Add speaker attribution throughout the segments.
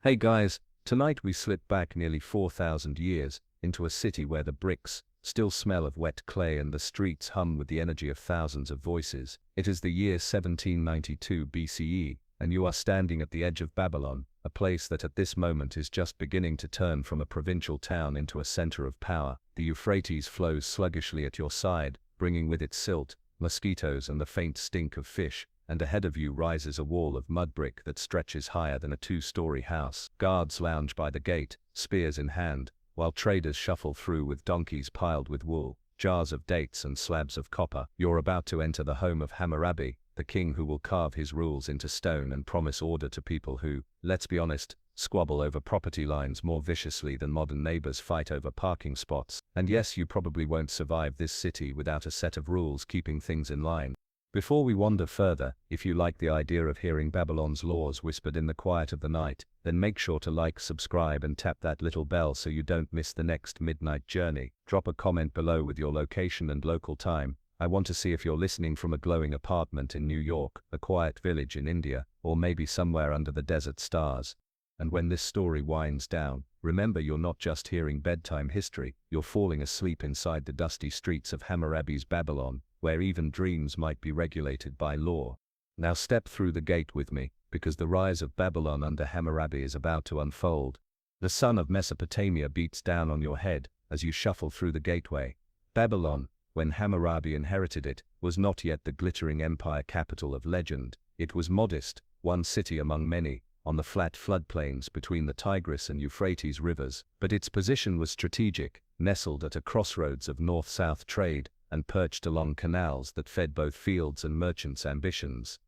Speaker 1: Hey guys, tonight we slip back nearly 4,000 years into a city where the bricks still smell of wet clay and the streets hum with the energy of thousands of voices. It is the year 1792 BCE, and you are standing at the edge of Babylon, a place that at this moment is just beginning to turn from a provincial town into a center of power. The Euphrates flows sluggishly at your side, bringing with it silt, mosquitoes and the faint stink of fish, and ahead of you rises a wall of mud brick that stretches higher than a two-story house. Guards lounge by the gate, spears in hand, while traders shuffle through with donkeys piled with wool, jars of dates and slabs of copper. You're about to enter the home of Hammurabi, the king who will carve his rules into stone and promise order to people who, let's be honest, squabble over property lines more viciously than modern neighbors fight over parking spots. And yes, you probably won't survive this city without a set of rules keeping things in line. Before we wander further, if you like the idea of hearing Babylon's laws whispered in the quiet of the night, then make sure to like, subscribe and tap that little bell so you don't miss the next midnight journey. Drop a comment below with your location and local time. I want to see if you're listening from a glowing apartment in New York, a quiet village in India, or maybe somewhere under the desert stars. And when this story winds down, remember you're not just hearing bedtime history, you're falling asleep inside the dusty streets of Hammurabi's Babylon, where even dreams might be regulated by law. Now step through the gate with me, because the rise of Babylon under Hammurabi is about to unfold. The sun of Mesopotamia beats down on your head as you shuffle through the gateway. Babylon, when Hammurabi inherited it, was not yet the glittering empire capital of legend. It was modest, one city among many, on the flat floodplains between the Tigris and Euphrates rivers, but its position was strategic, nestled at a crossroads of north-south trade, and perched along canals that fed both fields and merchants' ambitions.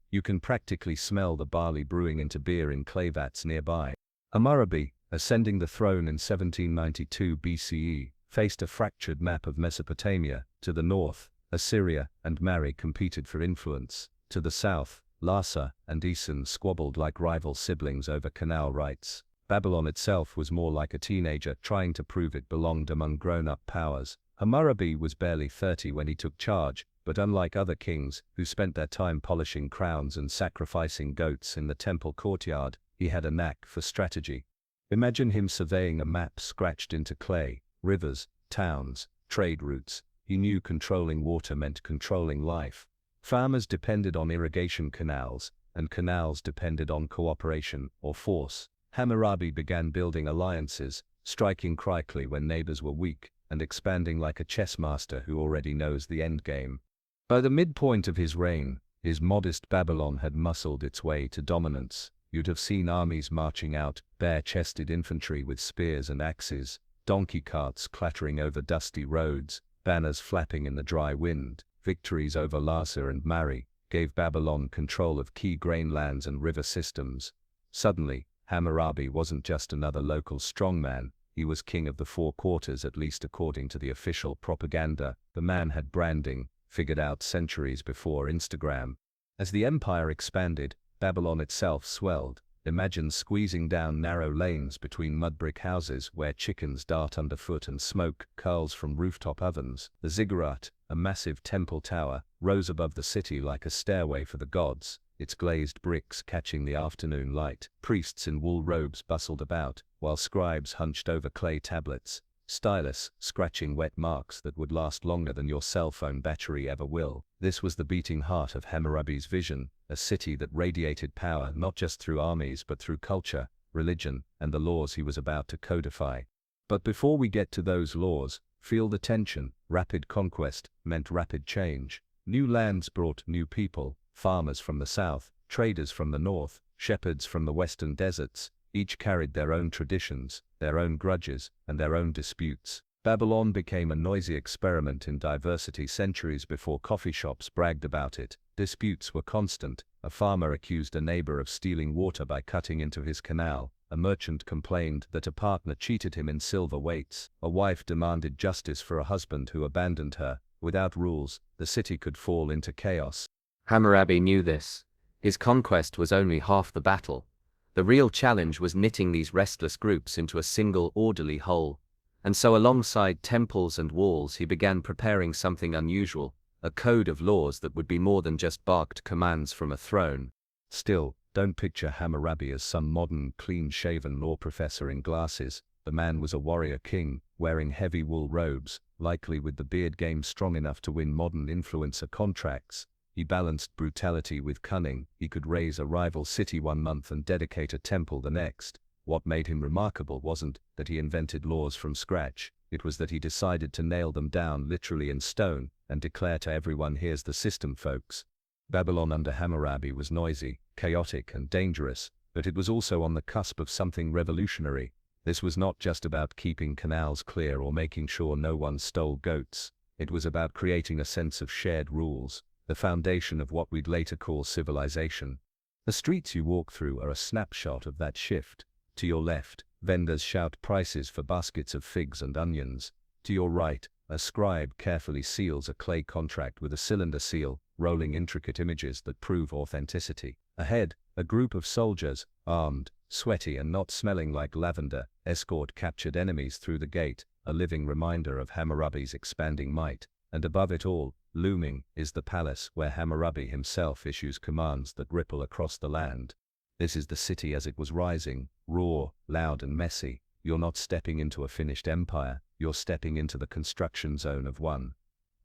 Speaker 1: You can practically smell the barley brewing into beer in clay vats nearby. Hammurabi, ascending the throne in 1792 BCE, faced a fractured map of Mesopotamia. To the north, Assyria and Mari competed for influence. To the south, Larsa and Esan squabbled like rival siblings over canal rights. Babylon itself was more like a teenager trying to prove it belonged among grown-up powers. Hammurabi was barely 30 when he took charge, but unlike other kings, who spent their time polishing crowns and sacrificing goats in the temple courtyard, he had a knack for strategy. Imagine him surveying a map scratched into clay, rivers, towns, trade routes. He knew controlling water meant controlling life. Farmers depended on irrigation canals, and canals depended on cooperation or force. Hammurabi began building alliances, striking quickly when neighbors were weak, and expanding like a chess master who already knows the endgame. By the midpoint of his reign, his modest Babylon had muscled its way to dominance. You'd have seen armies marching out, bare-chested infantry with spears and axes, donkey carts clattering over dusty roads, banners flapping in the dry wind. Victories over Larsa and Mari gave Babylon control of key grain lands and river systems. Suddenly, Hammurabi wasn't just another local strongman. He was king of the four quarters, at least according to the official propaganda. The man had branding, figured out centuries before Instagram. As the empire expanded, Babylon itself swelled. Imagine squeezing down narrow lanes between mud-brick houses where chickens dart underfoot and smoke curls from rooftop ovens. The ziggurat, a massive temple tower, rose above the city like a stairway for the gods, its glazed bricks catching the afternoon light. Priests in wool robes bustled about, while scribes hunched over clay tablets, stylus scratching wet marks that would last longer than your cell phone battery ever will. This was the beating heart of Hammurabi's vision, a city that radiated power not just through armies but through culture, religion, and the laws he was about to codify. But before we get to those laws, feel the tension. Rapid conquest meant rapid change. New lands brought new people, farmers from the south, traders from the north, shepherds from the western deserts. Each carried their own traditions, their own grudges, and their own disputes. Babylon became a noisy experiment in diversity centuries before coffee shops bragged about it. Disputes were constant. A farmer accused a neighbor of stealing water by cutting into his canal. A merchant complained that a partner cheated him in silver weights. A wife demanded justice for a husband who abandoned her. Without rules, the city could fall into chaos.
Speaker 2: Hammurabi knew this. His conquest was only half the battle. The real challenge was knitting these restless groups into a single orderly whole. And so alongside temples and walls he began preparing something unusual, a code of laws that would be more than just barked commands from a throne.
Speaker 1: Still, Don't picture Hammurabi as some modern, clean-shaven law professor in glasses. The man was a warrior king, wearing heavy wool robes, likely with the beard game strong enough to win modern influencer contracts. He balanced brutality with cunning. He could raise a rival city one month and dedicate a temple the next. What made him remarkable wasn't that he invented laws from scratch. It was that he decided to nail them down literally in stone and declare to everyone, here's the system, folks. Babylon under Hammurabi was noisy, chaotic, and dangerous, but it was also on the cusp of something revolutionary. This was not just about keeping canals clear or making sure no one stole goats. It was about creating a sense of shared rules, the foundation of what we'd later call civilization. The streets you walk through are a snapshot of that shift. To your left, vendors shout prices for baskets of figs and onions. To your right, a scribe carefully seals a clay contract with a cylinder seal, rolling intricate images that prove authenticity. Ahead, a group of soldiers, armed, sweaty and not smelling like lavender, escort captured enemies through the gate, a living reminder of Hammurabi's expanding might. And above it all, looming, is the palace where Hammurabi himself issues commands that ripple across the land. This is the city as it was rising, raw, loud and messy. You're not stepping into a finished empire, you're stepping into the construction zone of one.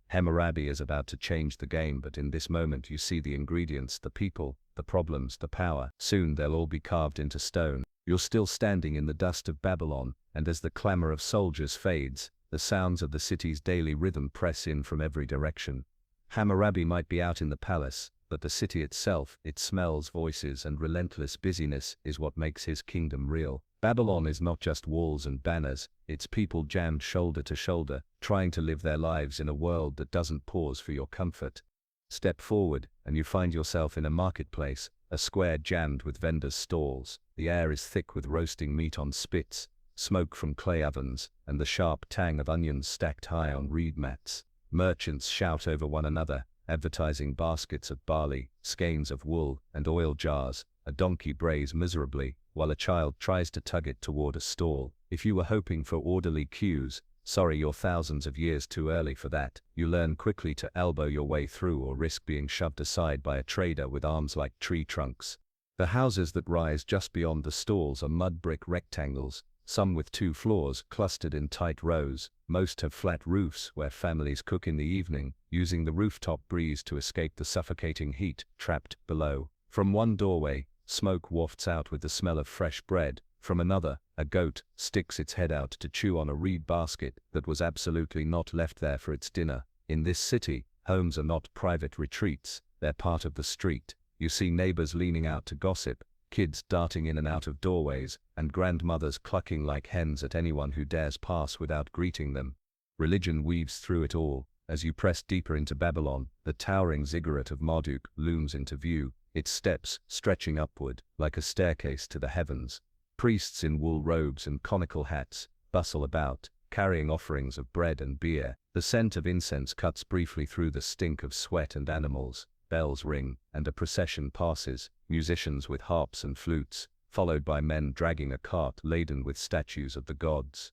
Speaker 1: Hammurabi is about to change the game, but in this moment you see the ingredients, the people, the problems, the power. Soon they'll all be carved into stone. You're still standing in the dust of Babylon, and as the clamor of soldiers fades, the sounds of the city's daily rhythm press in from every direction. Hammurabi might be out in the palace, but the city itself, its smells, voices, and relentless busyness is what makes his kingdom real. Babylon is not just walls and banners, it's people jammed shoulder to shoulder, trying to live their lives in a world that doesn't pause for your comfort. Step forward, and you find yourself in a marketplace, a square jammed with vendors' stalls. The air is thick with roasting meat on spits, smoke from clay ovens, and the sharp tang of onions stacked high on reed mats. Merchants shout over one another, advertising baskets of barley, skeins of wool, and oil jars. A donkey brays miserably, while a child tries to tug it toward a stall. If you were hoping for orderly queues, sorry, you're thousands of years too early for that. You learn quickly to elbow your way through or risk being shoved aside by a trader with arms like tree trunks. The houses that rise just beyond the stalls are mud brick rectangles, some with 2 floors clustered in tight rows. Most have flat roofs where families cook in the evening, using the rooftop breeze to escape the suffocating heat trapped below. From one doorway, smoke wafts out with the smell of fresh bread. From another, a goat sticks its head out to chew on a reed basket that was absolutely not left there for its dinner. In this city, homes are not private retreats, they're part of the street. You see neighbors leaning out to gossip, kids darting in and out of doorways, and grandmothers clucking like hens at anyone who dares pass without greeting them. Religion weaves through it all. As you press deeper into Babylon, the towering ziggurat of Marduk looms into view, its steps stretching upward like a staircase to the heavens. Priests in wool robes and conical hats bustle about, carrying offerings of bread and beer. The scent of incense cuts briefly through the stink of sweat and animals. Bells ring, and a procession passes, musicians with harps and flutes, followed by men dragging a cart laden with statues of the gods.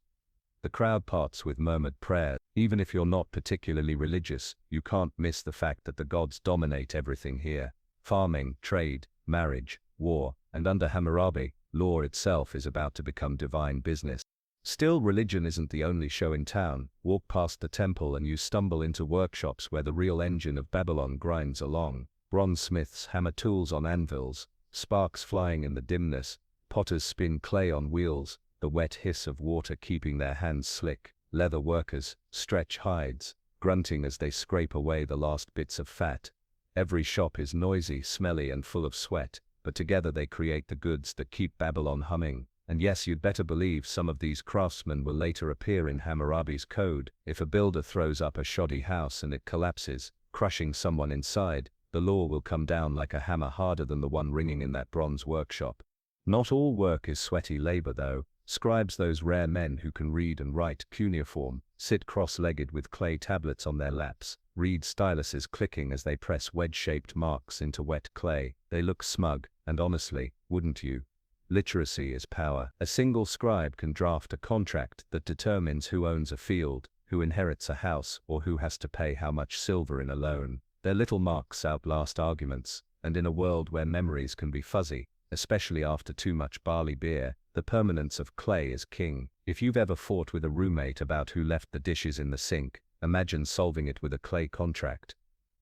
Speaker 1: The crowd parts with murmured prayer. Even if you're not particularly religious, you can't miss the fact that the gods dominate everything here. Farming, trade, marriage, war, and under Hammurabi, law itself is about to become divine business. Still, religion isn't the only show in town. Walk past the temple and you stumble into workshops where the real engine of Babylon grinds along. Bronzesmiths hammer tools on anvils, sparks flying in the dimness. Potters spin clay on wheels, the wet hiss of water keeping their hands slick. Leather workers stretch hides, grunting as they scrape away the last bits of fat. Every shop is noisy, smelly, and full of sweat, but together they create the goods that keep Babylon humming. And yes, you'd better believe some of these craftsmen will later appear in Hammurabi's code. If a builder throws up a shoddy house and it collapses, crushing someone inside, the law will come down like a hammer, harder than the one ringing in that bronze workshop. Not all work is sweaty labor though. Scribes, those rare men who can read and write cuneiform, sit cross-legged with clay tablets on their laps, reed styluses clicking as they press wedge-shaped marks into wet clay. They look smug, and honestly, wouldn't you? Literacy is power. A single scribe can draft a contract that determines who owns a field, who inherits a house, or who has to pay how much silver in a loan. Their little marks outlast arguments. And in a world where memories can be fuzzy, especially after too much barley beer, the permanence of clay is king. If you've ever fought with a roommate about who left the dishes in the sink, imagine solving it with a clay contract.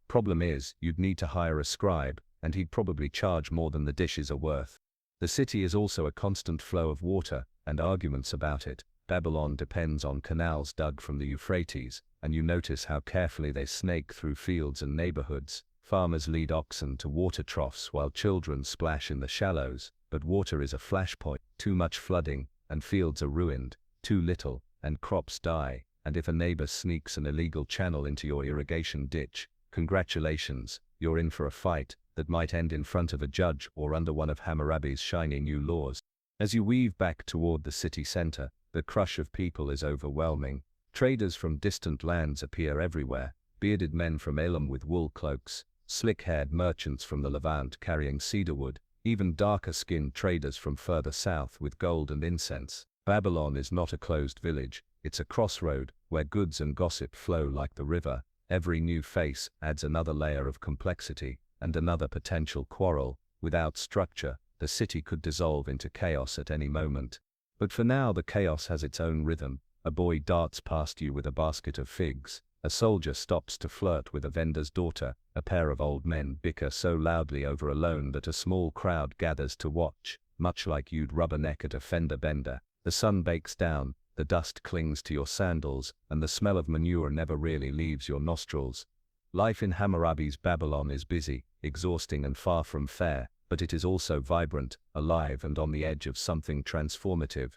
Speaker 1: Problem is, you'd need to hire a scribe, and he'd probably charge more than the dishes are worth. The city is also a constant flow of water, and arguments about it. Babylon depends on canals dug from the Euphrates, and you notice how carefully they snake through fields and neighborhoods. Farmers lead oxen to water troughs while children splash in the shallows, but water is a flashpoint. Too much flooding, and fields are ruined. Too little, and crops die. And if a neighbor sneaks an illegal channel into your irrigation ditch, congratulations, you're in for a fight that might end in front of a judge or under one of Hammurabi's shiny new laws. As you weave back toward the city center, the crush of people is overwhelming. Traders from distant lands appear everywhere, bearded men from Elam with wool cloaks, slick-haired merchants from the Levant carrying cedarwood, even darker-skinned traders from further south with gold and incense. Babylon is not a closed village, it's a crossroad, where goods and gossip flow like the river. Every new face adds another layer of complexity, and another potential quarrel. Without structure, the city could dissolve into chaos at any moment. But for now the chaos has its own rhythm. A boy darts past you with a basket of figs. A soldier stops to flirt with a vendor's daughter. A pair of old men bicker so loudly over a loan that a small crowd gathers to watch, much like you'd rubberneck at a fender bender. The sun bakes down, the dust clings to your sandals, and the smell of manure never really leaves your nostrils. Life in Hammurabi's Babylon is busy, exhausting and far from fair, but it is also vibrant, alive and on the edge of something transformative.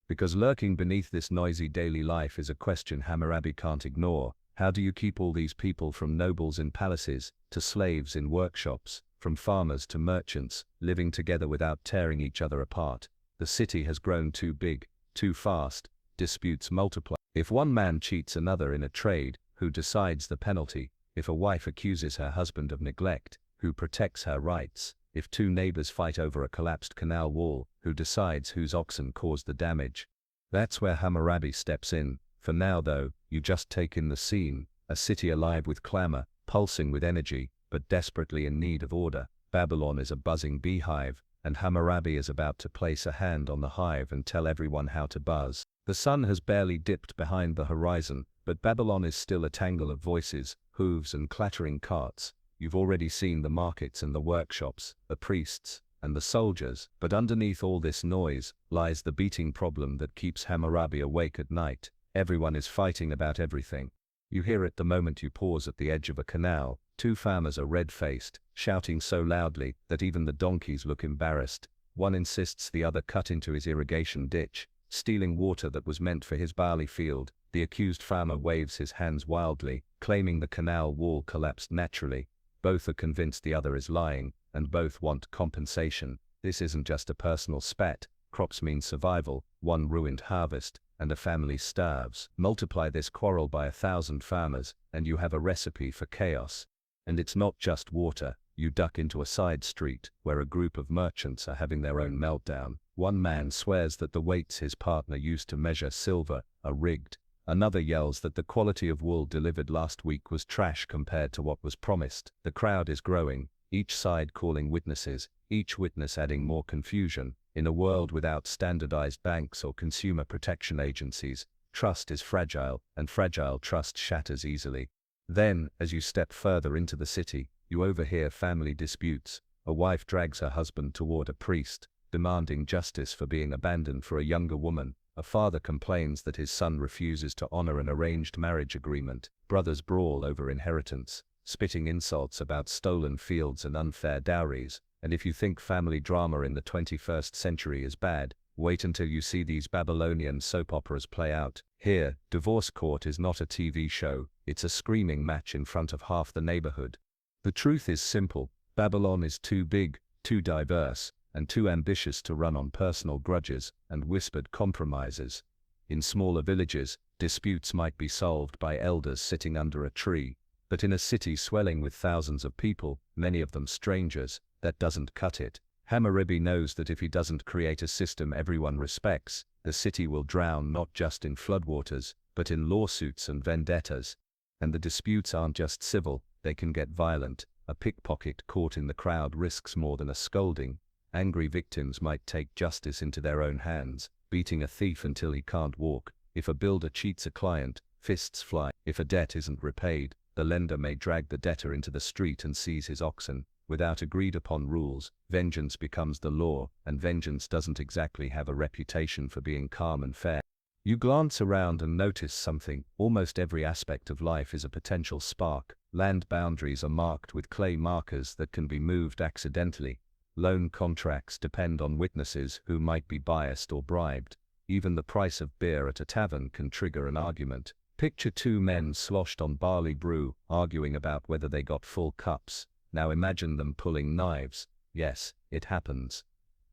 Speaker 1: Because lurking beneath this noisy daily life is a question Hammurabi can't ignore. How do you keep all these people, from nobles in palaces to slaves in workshops, from farmers to merchants, living together without tearing each other apart? The city has grown too big, too fast, disputes multiply. If one man cheats another in a trade, who decides the penalty? If a wife accuses her husband of neglect, who protects her rights? If two neighbors fight over a collapsed canal wall, who decides whose oxen caused the damage? That's where Hammurabi steps in. For now though, you just take in the scene, a city alive with clamor, pulsing with energy, but desperately in need of order. Babylon is a buzzing beehive, and Hammurabi is about to place a hand on the hive and tell everyone how to buzz. The sun has barely dipped behind the horizon, but Babylon is still a tangle of voices, hooves and clattering carts. You've already seen the markets and the workshops, the priests, and the soldiers, but underneath all this noise lies the beating problem that keeps Hammurabi awake at night. Everyone is fighting about everything. You hear it the moment you pause at the edge of a canal. Two farmers are red-faced, shouting so loudly that even the donkeys look embarrassed. One insists the other cut into his irrigation ditch, stealing water that was meant for his barley field. The accused farmer waves his hands wildly, claiming the canal wall collapsed naturally. Both are convinced the other is lying, and both want compensation. This isn't just a personal spat. Crops mean survival. One ruined harvest, and a family starves. Multiply this quarrel by 1,000 farmers, and you have a recipe for chaos. And it's not just water. You duck into a side street, where a group of merchants are having their own meltdown. One man swears that the weights his partner used to measure silver are rigged. Another yells that the quality of wool delivered last week was trash compared to what was promised. The crowd is growing, each side calling witnesses, each witness adding more confusion. In a world without standardized banks or consumer protection agencies, trust is fragile, and fragile trust shatters easily. Then, as you step further into the city, you overhear family disputes. A wife drags her husband toward a priest, demanding justice for being abandoned for a younger woman. A father complains that his son refuses to honor an arranged marriage agreement. Brothers brawl over inheritance, spitting insults about stolen fields and unfair dowries. And if you think family drama in the 21st century is bad, wait until you see these Babylonian soap operas play out. Here, divorce court is not a TV show, it's a screaming match in front of half the neighborhood. The truth is simple: Babylon is too big, too diverse, and too ambitious to run on personal grudges and whispered compromises. In smaller villages, disputes might be solved by elders sitting under a tree. But in a city swelling with thousands of people, many of them strangers, that doesn't cut it. Hammurabi knows that if he doesn't create a system everyone respects, the city will drown not just in floodwaters, but in lawsuits and vendettas. And the disputes aren't just civil, they can get violent. A pickpocket caught in the crowd risks more than a scolding. Angry victims might take justice into their own hands, beating a thief until he can't walk. If a builder cheats a client, fists fly. If a debt isn't repaid, the lender may drag the debtor into the street and seize his oxen. Without agreed-upon rules, vengeance becomes the law, and vengeance doesn't exactly have a reputation for being calm and fair. You glance around and notice something. Almost every aspect of life is a potential spark. Land boundaries are marked with clay markers that can be moved accidentally. Loan contracts depend on witnesses who might be biased or bribed. Even the price of beer at a tavern can trigger an argument. Picture two men sloshed on barley brew, arguing about whether they got full cups. Now imagine them pulling knives. Yes, it happens.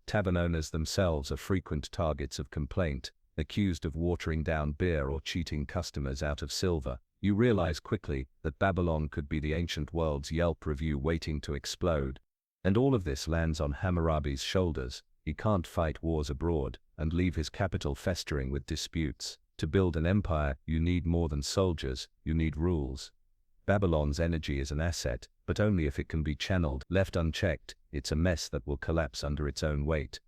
Speaker 1: Tavern owners themselves are frequent targets of complaint, accused of watering down beer or cheating customers out of silver. You realize quickly that Babylon could be the ancient world's Yelp review waiting to explode. And all of this lands on Hammurabi's shoulders. He can't fight wars abroad and leave his capital festering with disputes. To build an empire, you need more than soldiers, you need rules. Babylon's energy is an asset, but only if it can be channeled. Left unchecked, it's a mess that will collapse under its own weight.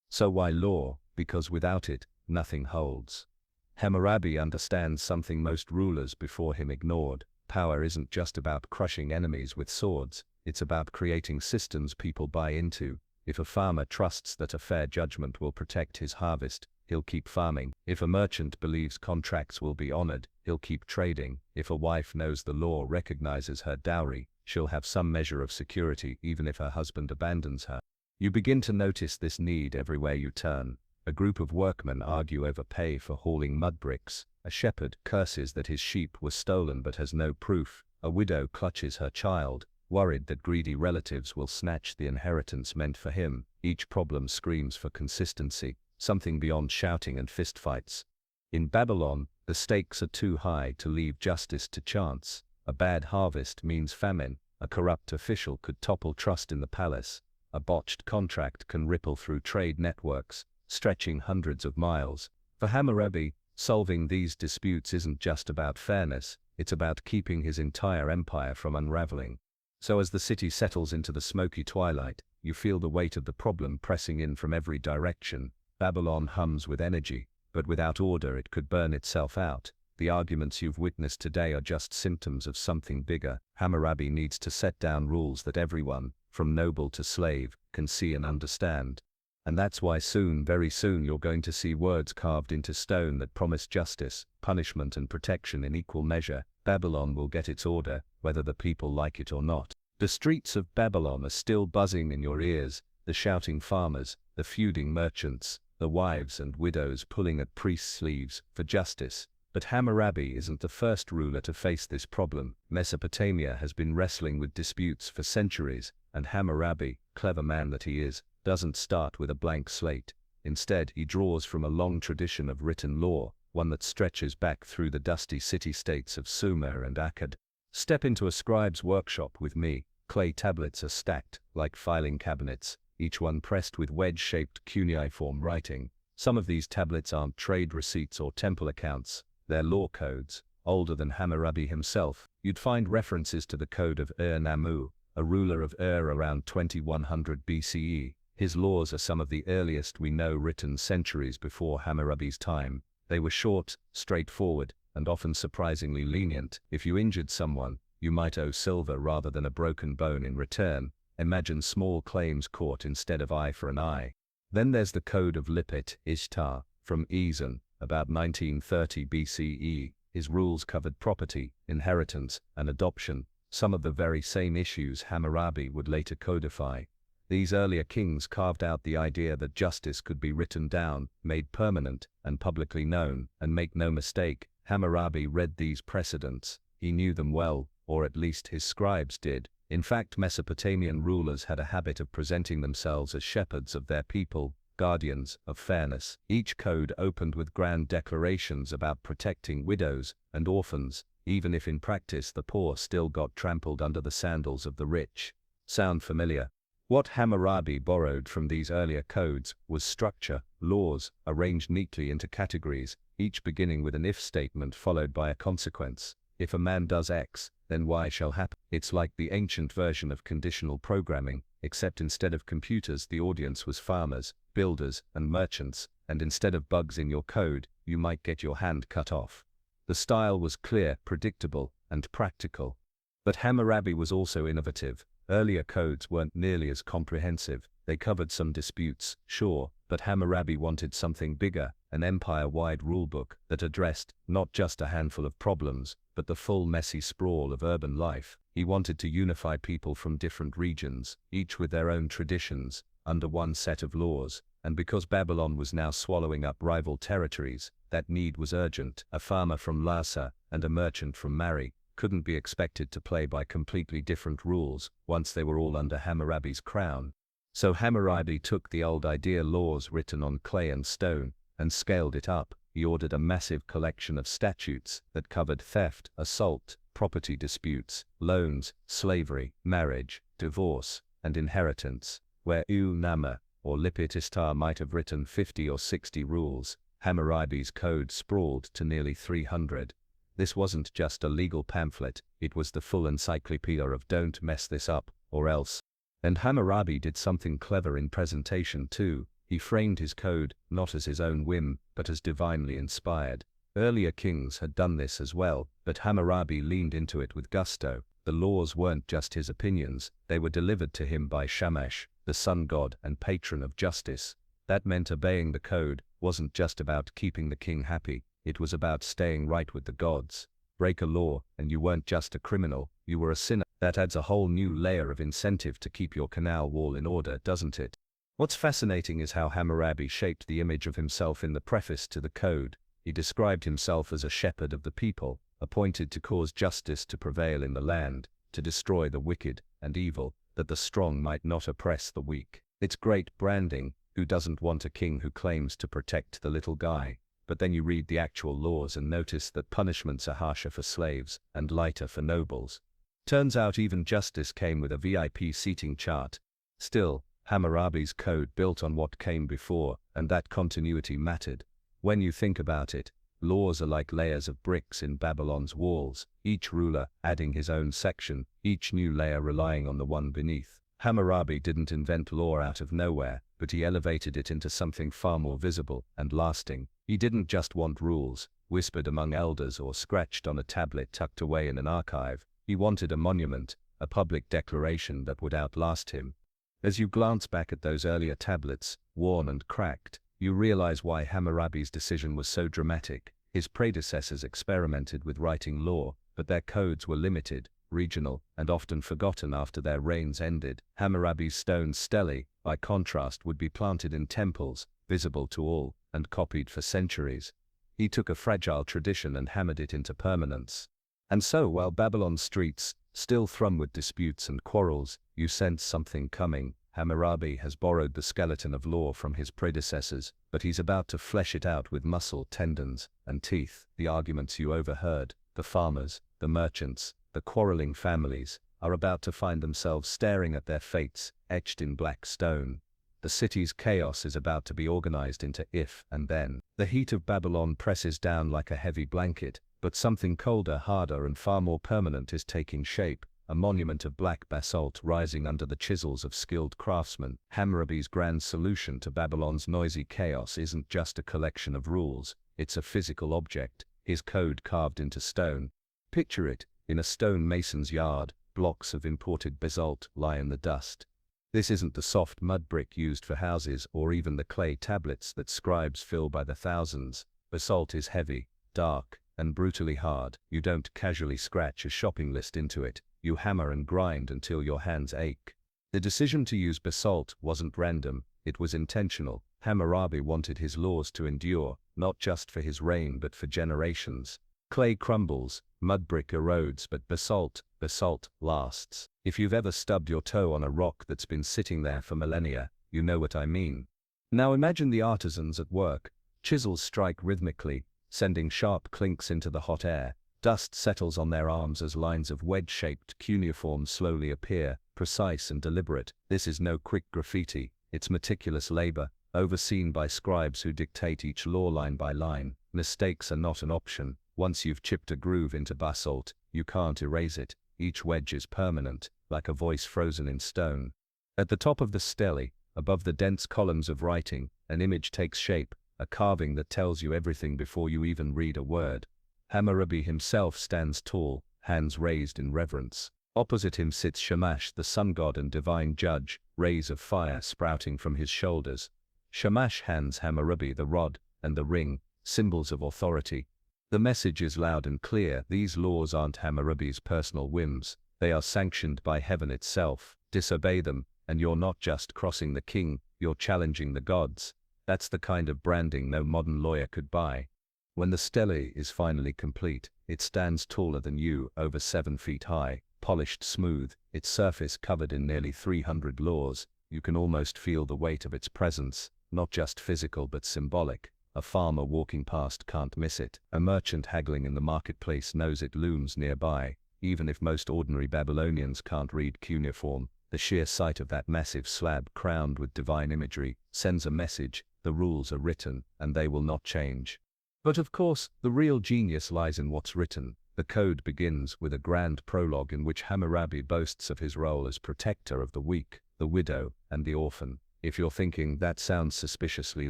Speaker 1: So why law? Because without it, nothing holds. Hammurabi understands something most rulers before him ignored. Power isn't just about crushing enemies with swords, it's about creating systems people buy into. If a farmer trusts that a fair judgment will protect his harvest, he'll keep farming. If a merchant believes contracts will be honored, he'll keep trading. If a wife knows the law recognizes her dowry, she'll have some measure of security even if her husband abandons her. You begin to notice this need everywhere you turn. A group of workmen argue over pay for hauling mud bricks. A shepherd curses that his sheep were stolen but has no proof. A widow clutches her child, worried that greedy relatives will snatch the inheritance meant for him. Each problem screams for consistency, something beyond shouting and fistfights. In Babylon, the stakes are too high to leave justice to chance. A bad harvest means famine. A corrupt official could topple trust in the palace. A botched contract can ripple through trade networks, stretching hundreds of miles. For Hammurabi, solving these disputes isn't just about fairness, it's about keeping his entire empire from unraveling. So as the city settles into the smoky twilight, you feel the weight of the problem pressing in from every direction. Babylon hums with energy, but without order it could burn itself out. The arguments you've witnessed today are just symptoms of something bigger. Hammurabi needs to set down rules that everyone, from noble to slave, can see and understand. And that's why soon, very soon, you're going to see words carved into stone that promise justice, punishment and protection in equal measure. Babylon will get its order, whether the people like it or not. The streets of Babylon are still buzzing in your ears, the shouting farmers, the feuding merchants, the wives and widows pulling at priests' sleeves for justice. But Hammurabi isn't the first ruler to face this problem. Mesopotamia has been wrestling with disputes for centuries, and Hammurabi, clever man that he is, doesn't start with a blank slate. Instead, he draws from a long tradition of written law, one that stretches back through the dusty city-states of Sumer and Akkad. Step into a scribe's workshop with me. Clay tablets are stacked, like filing cabinets, each one pressed with wedge-shaped cuneiform writing. Some of these tablets aren't trade receipts or temple accounts, they're law codes, older than Hammurabi himself. You'd find references to the code of Ur-Nammu, a ruler of Ur around 2100 BCE. His laws are some of the earliest we know, written centuries before Hammurabi's time. They were short, straightforward, and often surprisingly lenient. If you injured someone, you might owe silver rather than a broken bone in return. Imagine small claims court instead of eye for an eye. Then there's the Code of Lipit Ishtar, from Ezen, about 1930 BCE. His rules covered property, inheritance, and adoption, some of the very same issues Hammurabi would later codify. These earlier kings carved out the idea that justice could be written down, made permanent, and publicly known. And make no mistake, Hammurabi read these precedents. He knew them well, or at least his scribes did. In fact, Mesopotamian rulers had a habit of presenting themselves as shepherds of their people, guardians of fairness. Each code opened with grand declarations about protecting widows and orphans, even if in practice the poor still got trampled under the sandals of the rich. Sound familiar? What Hammurabi borrowed from these earlier codes was structure, laws, arranged neatly into categories, each beginning with an if statement followed by a consequence. If a man does X, then Y shall happen. It's like the ancient version of conditional programming, except instead of computers the audience was farmers, builders, and merchants, and instead of bugs in your code, you might get your hand cut off. The style was clear, predictable, and practical. But Hammurabi was also innovative. Earlier codes weren't nearly as comprehensive. They covered some disputes, sure, but Hammurabi wanted something bigger, an empire-wide rulebook that addressed not just a handful of problems, but the full messy sprawl of urban life. He wanted to unify people from different regions, each with their own traditions, under one set of laws, and because Babylon was now swallowing up rival territories, that need was urgent. A farmer from Lhasa and a merchant from Mari couldn't be expected to play by completely different rules once they were all under Hammurabi's crown. So Hammurabi took the old idea laws written on clay and stone and scaled it up. He ordered a massive collection of statutes that covered theft, assault, property disputes, loans, slavery, marriage, divorce, and inheritance. Where Nama or Lipit Ishtar might have written 50 or 60 rules, Hammurabi's code sprawled to nearly 300. This wasn't just a legal pamphlet, it was the full encyclopedia of don't mess this up, or else. And Hammurabi did something clever in presentation too. He framed his code, not as his own whim, but as divinely inspired. Earlier kings had done this as well, but Hammurabi leaned into it with gusto. The laws weren't just his opinions, they were delivered to him by Shamash, the sun god and patron of justice. That meant obeying the code wasn't just about keeping the king happy, it was about staying right with the gods. Break a law, and you weren't just a criminal, you were a sinner. That adds a whole new layer of incentive to keep your canal wall in order, doesn't it? What's fascinating is how Hammurabi shaped the image of himself in the preface to the code. He described himself as a shepherd of the people, appointed to cause justice to prevail in the land, to destroy the wicked and evil, that the strong might not oppress the weak. It's great branding. Who doesn't want a king who claims to protect the little guy? But then you read the actual laws and notice that punishments are harsher for slaves and lighter for nobles. Turns out even justice came with a VIP seating chart. Still, Hammurabi's code built on what came before, and that continuity mattered. When you think about it, laws are like layers of bricks in Babylon's walls, each ruler adding his own section, each new layer relying on the one beneath. Hammurabi didn't invent law out of nowhere, but he elevated it into something far more visible and lasting. He didn't just want rules, whispered among elders or scratched on a tablet tucked away in an archive. He wanted a monument, a public declaration that would outlast him. As you glance back at those earlier tablets, worn and cracked, you realize why Hammurabi's decision was so dramatic. His predecessors experimented with writing law, but their codes were limited, regional, and often forgotten after their reigns ended. Hammurabi's stone stelae, by contrast, would be planted in temples, visible to all, and copied for centuries. He took a fragile tradition and hammered it into permanence. And so, while Babylon's streets still thrum with disputes and quarrels, you sense something coming. Hammurabi has borrowed the skeleton of law from his predecessors, but he's about to flesh it out with muscle, tendons, and teeth. The arguments you overheard, the farmers, the merchants, the quarreling families, are about to find themselves staring at their fates, etched in black stone. The city's chaos is about to be organized into if and then. The heat of Babylon presses down like a heavy blanket, but something colder, harder, and far more permanent is taking shape. A monument of black basalt rising under the chisels of skilled craftsmen. Hammurabi's grand solution to Babylon's noisy chaos isn't just a collection of rules, it's a physical object, his code carved into stone. Picture it, in a stone mason's yard, blocks of imported basalt lie in the dust. This isn't the soft mud brick used for houses or even the clay tablets that scribes fill by the thousands. Basalt is heavy, dark, and brutally hard. You don't casually scratch a shopping list into it. You hammer and grind until your hands ache. The decision to use basalt wasn't random, it was intentional. Hammurabi wanted his laws to endure, not just for his reign but for generations. Clay crumbles, mud brick erodes, but basalt lasts. If you've ever stubbed your toe on a rock that's been sitting there for millennia, you know what I mean. Now imagine the artisans at work. Chisels strike rhythmically, sending sharp clinks into the hot air. Dust settles on their arms as lines of wedge-shaped cuneiforms slowly appear, precise and deliberate. This is no quick graffiti, it's meticulous labor, overseen by scribes who dictate each law line by line. Mistakes are not an option. Once you've chipped a groove into basalt, you can't erase it. Each wedge is permanent, like a voice frozen in stone. At the top of the stele, above the dense columns of writing, an image takes shape, a carving that tells you everything before you even read a word. Hammurabi himself stands tall, hands raised in reverence. Opposite him sits Shamash, the sun god and divine judge, rays of fire sprouting from his shoulders. Shamash hands Hammurabi the rod and the ring, symbols of authority. The message is loud and clear: these laws aren't Hammurabi's personal whims, they are sanctioned by heaven itself. Disobey them, and you're not just crossing the king, you're challenging the gods. That's the kind of branding no modern lawyer could buy. When the stele is finally complete, it stands taller than you, over 7 feet high, polished smooth, its surface covered in nearly 300 laws. You can almost feel the weight of its presence, not just physical but symbolic. A farmer walking past can't miss it. A merchant haggling in the marketplace knows it looms nearby. Even if most ordinary Babylonians can't read cuneiform, the sheer sight of that massive slab crowned with divine imagery sends a message: the rules are written, and they will not change. But of course, the real genius lies in what's written. The code begins with a grand prologue in which Hammurabi boasts of his role as protector of the weak, the widow, and the orphan. If you're thinking that sounds suspiciously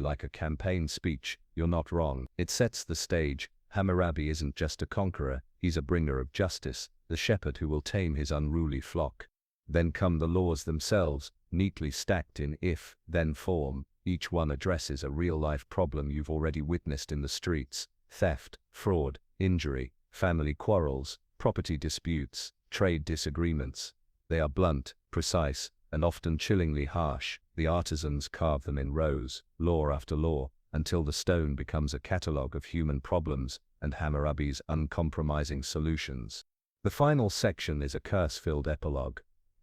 Speaker 1: like a campaign speech, you're not wrong. It sets the stage. Hammurabi isn't just a conqueror, he's a bringer of justice, the shepherd who will tame his unruly flock. Then come the laws themselves, neatly stacked in if-then form. Each one addresses a real-life problem you've already witnessed in the streets: theft, fraud, injury, family quarrels, property disputes, trade disagreements. They are blunt, precise, and often chillingly harsh. The artisans carve them in rows, law after law, until the stone becomes a catalogue of human problems and Hammurabi's uncompromising solutions. The final section is a curse-filled epilogue.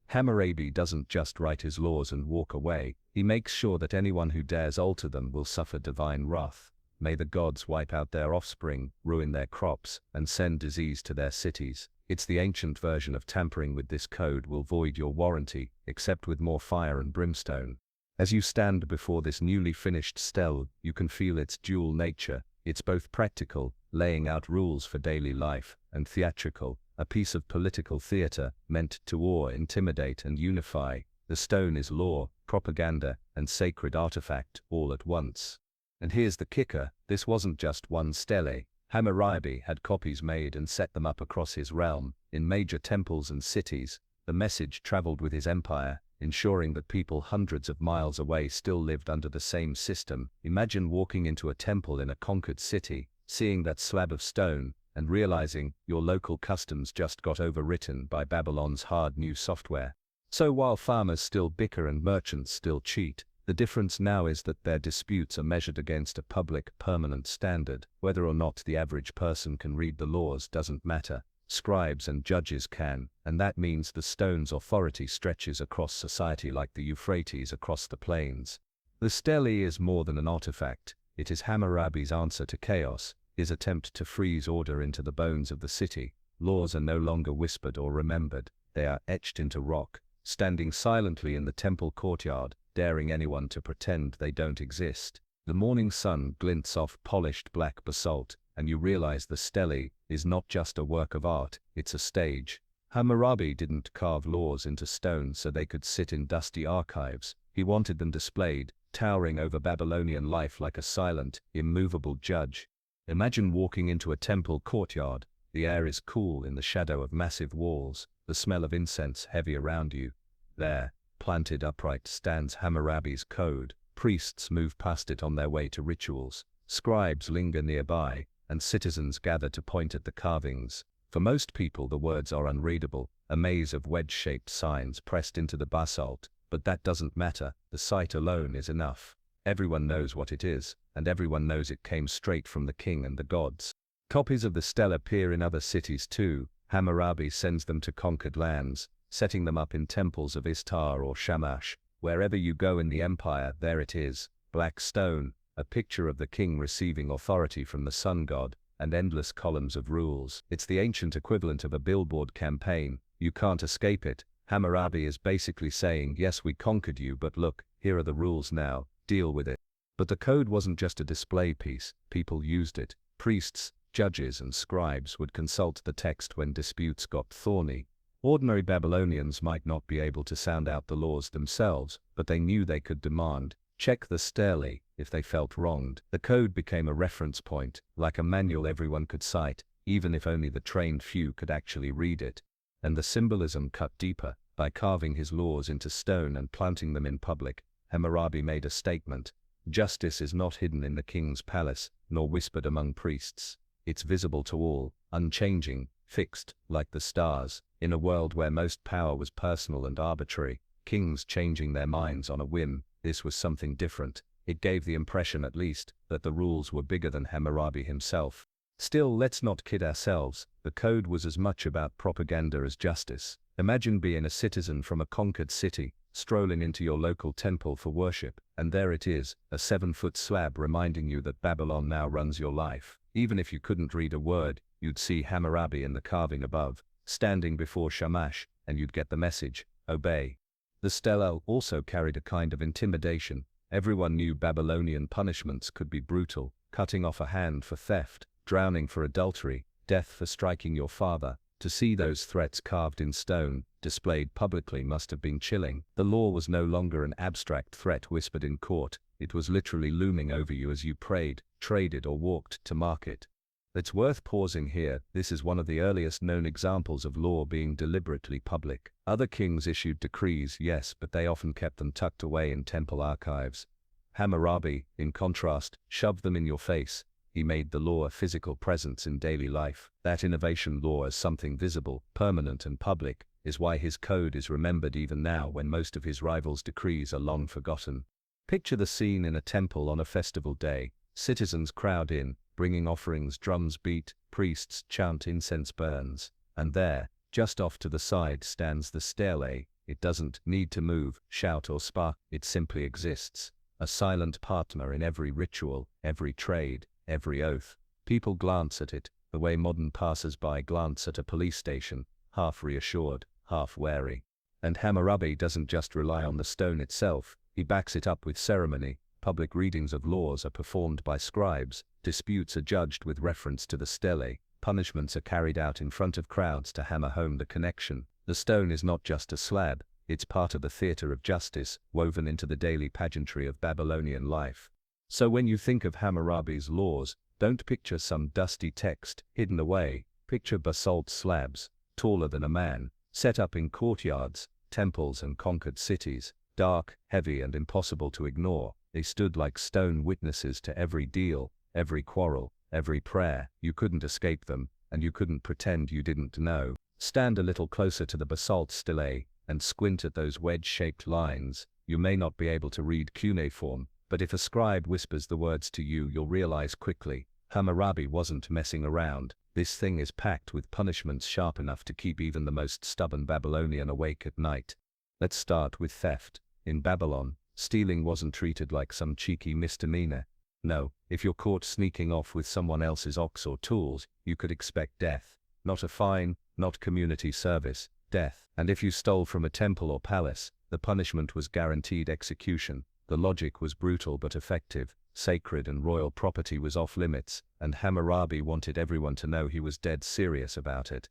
Speaker 1: Hammurabi doesn't just write his laws and walk away, he makes sure that anyone who dares alter them will suffer divine wrath. May the gods wipe out their offspring, ruin their crops, and send disease to their cities. It's the ancient version of tampering with this code will void your warranty, except with more fire and brimstone. As you stand before this newly finished stele, you can feel its dual nature. It's both practical, laying out rules for daily life, and theatrical, a piece of political theater meant to awe, intimidate, and unify. The stone is law, propaganda, and sacred artifact all at once. And here's the kicker: this wasn't just one stele. Hammurabi had copies made and set them up across his realm, in major temples and cities. The message traveled with his empire, ensuring that people hundreds of miles away still lived under the same system. Imagine walking into a temple in a conquered city, seeing that slab of stone, and realizing your local customs just got overwritten by Babylon's hard new software. So while farmers still bicker and merchants still cheat, the difference now is that their disputes are measured against a public, permanent standard. Whether or not the average person can read the laws doesn't matter. Scribes and judges can, and that means the stone's authority stretches across society like the Euphrates across the plains. The stele is more than an artifact. It is Hammurabi's answer to chaos, his attempt to freeze order into the bones of the city. Laws are no longer whispered or remembered, they are etched into rock, standing silently in the temple courtyard, daring anyone to pretend they don't exist. The morning sun glints off polished black basalt, and you realize the stele is not just a work of art, it's a stage. Hammurabi didn't carve laws into stone so they could sit in dusty archives. He wanted them displayed, towering over Babylonian life like a silent, immovable judge. Imagine walking into a temple courtyard. The air is cool in the shadow of massive walls, the smell of incense heavy around you. There, planted upright, stands Hammurabi's code. Priests move past it on their way to rituals. Scribes linger nearby, and citizens gather to point at the carvings. For most people the words are unreadable, a maze of wedge-shaped signs pressed into the basalt, but that doesn't matter, the sight alone is enough. Everyone knows what it is, and everyone knows it came straight from the king and the gods. Copies of the stele appear in other cities too. Hammurabi sends them to conquered lands, setting them up in temples of Ishtar or Shamash. Wherever you go in the empire, there it is, black stone, a picture of the king receiving authority from the sun god, and endless columns of rules. It's the ancient equivalent of a billboard campaign. You can't escape it. Hammurabi is basically saying, yes, we conquered you, but look, here are the rules now, deal with it. But the code wasn't just a display piece, people used it. Priests, Judges and scribes would consult the text when disputes got thorny. Ordinary Babylonians might not be able to sound out the laws themselves, but they knew they could demand, check the stele, if they felt wronged. The code became a reference point, like a manual everyone could cite, even if only the trained few could actually read it. And the symbolism cut deeper. By carving his laws into stone and planting them in public, Hammurabi made a statement. Justice is not hidden in the king's palace, nor whispered among priests. It's visible to all, unchanging, fixed, like the stars. In a world where most power was personal and arbitrary, kings changing their minds on a whim, this was something different. It gave the impression, at least, that the rules were bigger than Hammurabi himself. Still, let's not kid ourselves, the code was as much about propaganda as justice. Imagine being a citizen from a conquered city, strolling into your local temple for worship, and there it is, a 7-foot slab reminding you that Babylon now runs your life. Even if you couldn't read a word, you'd see Hammurabi in the carving above, standing before Shamash, and you'd get the message, obey. The stele also carried a kind of intimidation. Everyone knew Babylonian punishments could be brutal, cutting off a hand for theft, drowning for adultery, death for striking your father. To see those threats carved in stone, displayed publicly, must have been chilling. The law was no longer an abstract threat whispered in court, it was literally looming over you as you prayed, traded or walked to market. It's worth pausing here. This is one of the earliest known examples of law being deliberately public. Other kings issued decrees, yes, but they often kept them tucked away in temple archives. Hammurabi, in contrast, shoved them in your face. He made the law a physical presence in daily life. That innovation, law as something visible, permanent and public, is why his code is remembered even now when most of his rivals' decrees are long forgotten. Picture the scene in a temple on a festival day. Citizens crowd in, bringing offerings, drums beat, priests chant, incense burns. And there, just off to the side, stands the stele. It doesn't need to move, shout or spark, it simply exists. A silent partner in every ritual, every trade, every oath. People glance at it, the way modern passers-by glance at a police station, half reassured, half wary. And Hammurabi doesn't just rely on the stone itself, he backs it up with ceremony. Public readings of laws are performed by scribes, disputes are judged with reference to the stele, punishments are carried out in front of crowds to hammer home the connection. The stone is not just a slab, it's part of the theater of justice, woven into the daily pageantry of Babylonian life. So when you think of Hammurabi's laws, don't picture some dusty text hidden away, picture basalt slabs, taller than a man, set up in courtyards, temples and conquered cities, dark, heavy and impossible to ignore. They stood like stone witnesses to every deal, every quarrel, every prayer. You couldn't escape them, and you couldn't pretend you didn't know. Stand a little closer to the basalt stele, and squint at those wedge-shaped lines. You may not be able to read cuneiform, but if a scribe whispers the words to you, you'll realize quickly, Hammurabi wasn't messing around. This thing is packed with punishments sharp enough to keep even the most stubborn Babylonian awake at night. Let's start with theft. In Babylon, stealing wasn't treated like some cheeky misdemeanor. No, if you're caught sneaking off with someone else's ox or tools, you could expect death. Not a fine, not community service, death. And if you stole from a temple or palace, the punishment was guaranteed execution. The logic was brutal but effective. Sacred and royal property was off limits, and Hammurabi wanted everyone to know he was dead serious about it.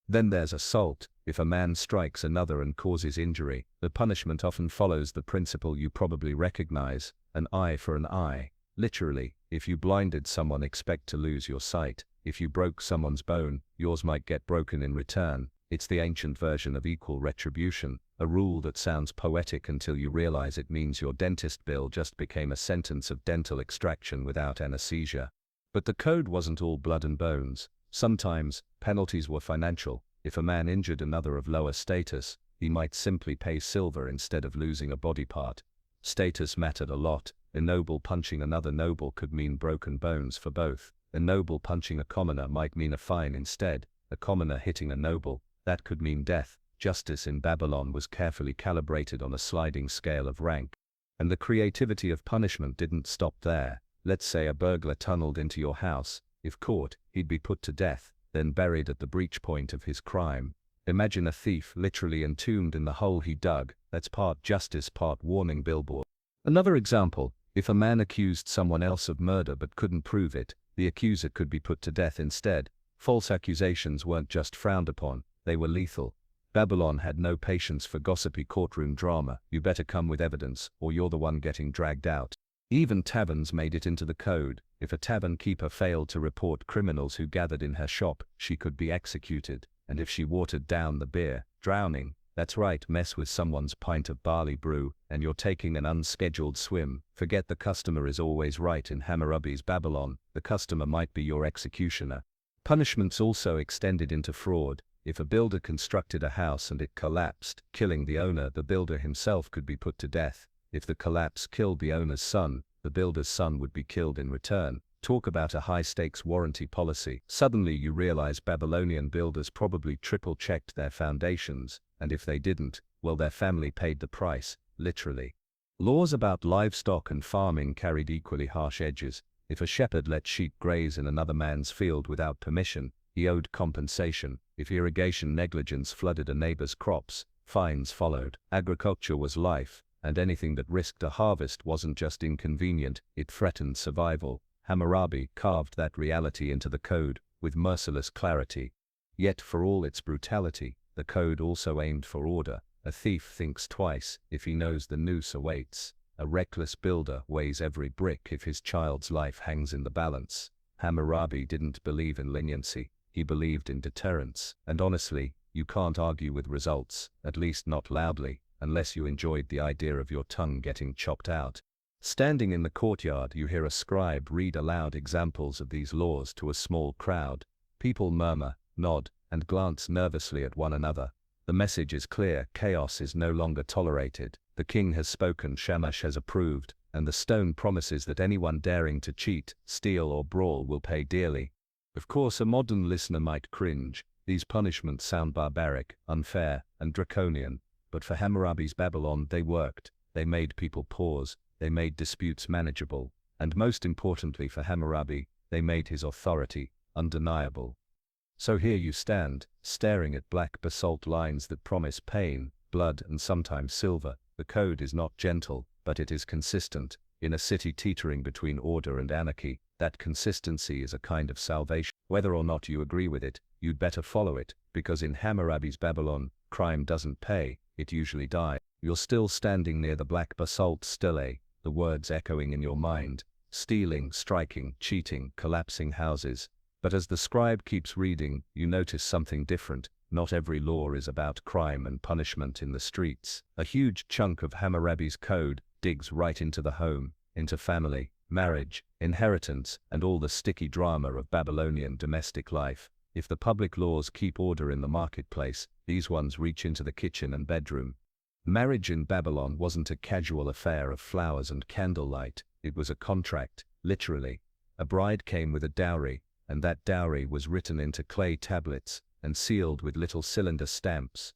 Speaker 1: Then there's assault. If a man strikes another and causes injury, the punishment often follows the principle you probably recognize, an eye for an eye. Literally, if you blinded someone, expect to lose your sight. If you broke someone's bone, yours might get broken in return. It's the ancient version of equal retribution, a rule that sounds poetic until you realize it means your dentist bill just became a sentence of dental extraction without anesthesia. But the code wasn't all blood and bones. Sometimes, penalties were financial. If a man injured another of lower status, he might simply pay silver instead of losing a body part. Status mattered a lot. A noble punching another noble could mean broken bones for both. A noble punching a commoner might mean a fine instead. A commoner hitting a noble, that could mean death. Justice in Babylon was carefully calibrated on a sliding scale of rank. And the creativity of punishment didn't stop there. Let's say a burglar tunneled into your house. If caught, he'd be put to death, then buried at the breach point of his crime. Imagine a thief literally entombed in the hole he dug. That's part justice, part warning billboard. Another example, If a man accused someone else of murder but couldn't prove it, the accuser could be put to death instead. False accusations weren't just frowned upon, they were lethal. Babylon had no patience for gossipy courtroom drama. You better come with evidence, or you're the one getting dragged out. Even taverns made it into the code. If a tavern keeper failed to report criminals who gathered in her shop, she could be executed. And if she watered down the beer, drowning. That's right, mess with someone's pint of barley brew, and you're taking an unscheduled swim. Forget the customer is always right in Hammurabi's Babylon, the customer might be your executioner. Punishments also extended into fraud. If a builder constructed a house and it collapsed, killing the owner, the builder himself could be put to death. If the collapse killed the owner's son, the builder's son would be killed in return. Talk about a high-stakes warranty policy. Suddenly you realize Babylonian builders probably triple-checked their foundations, and if they didn't, well, their family paid the price, literally. Laws about livestock and farming carried equally harsh edges. If a shepherd let sheep graze in another man's field without permission, he owed compensation. If irrigation negligence flooded a neighbor's crops, fines followed. Agriculture was life, and anything that risked a harvest wasn't just inconvenient, it threatened survival. Hammurabi carved that reality into the code with merciless clarity. Yet for all its brutality, the code also aimed for order. A thief thinks twice if he knows the noose awaits. A reckless builder weighs every brick if his child's life hangs in the balance. Hammurabi didn't believe in leniency, he believed in deterrence. And honestly, you can't argue with results, at least not loudly, unless you enjoyed the idea of your tongue getting chopped out. Standing in the courtyard, you hear a scribe read aloud examples of these laws to a small crowd. People murmur, nod, and glance nervously at one another. The message is clear, chaos is no longer tolerated. The king has spoken, Shamash has approved, and the stone promises that anyone daring to cheat, steal or brawl will pay dearly. Of course, a modern listener might cringe. These punishments sound barbaric, unfair, and draconian. But for Hammurabi's Babylon, they worked. They made people pause. They made disputes manageable. And most importantly for Hammurabi, they made his authority undeniable. So here you stand, staring at black basalt lines that promise pain, blood, and sometimes silver. The code is not gentle, but it is consistent. In a city teetering between order and anarchy, that consistency is a kind of salvation. Whether or not you agree with it, you'd better follow it, because in Hammurabi's Babylon, crime doesn't pay, it usually dies. You're still standing near the black basalt stele, the words echoing in your mind. Stealing, striking, cheating, collapsing houses. But as the scribe keeps reading, you notice something different. Not every law is about crime and punishment in the streets. A huge chunk of Hammurabi's code digs right into the home, into family, marriage, inheritance, and all the sticky drama of Babylonian domestic life. If the public laws keep order in the marketplace, these ones reach into the kitchen and bedroom. Marriage in Babylon wasn't a casual affair of flowers and candlelight, it was a contract, literally. A bride came with a dowry, and that dowry was written into clay tablets and sealed with little cylinder stamps.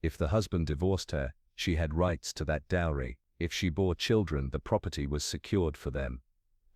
Speaker 1: If the husband divorced her, she had rights to that dowry. If she bore children, the property was secured for them.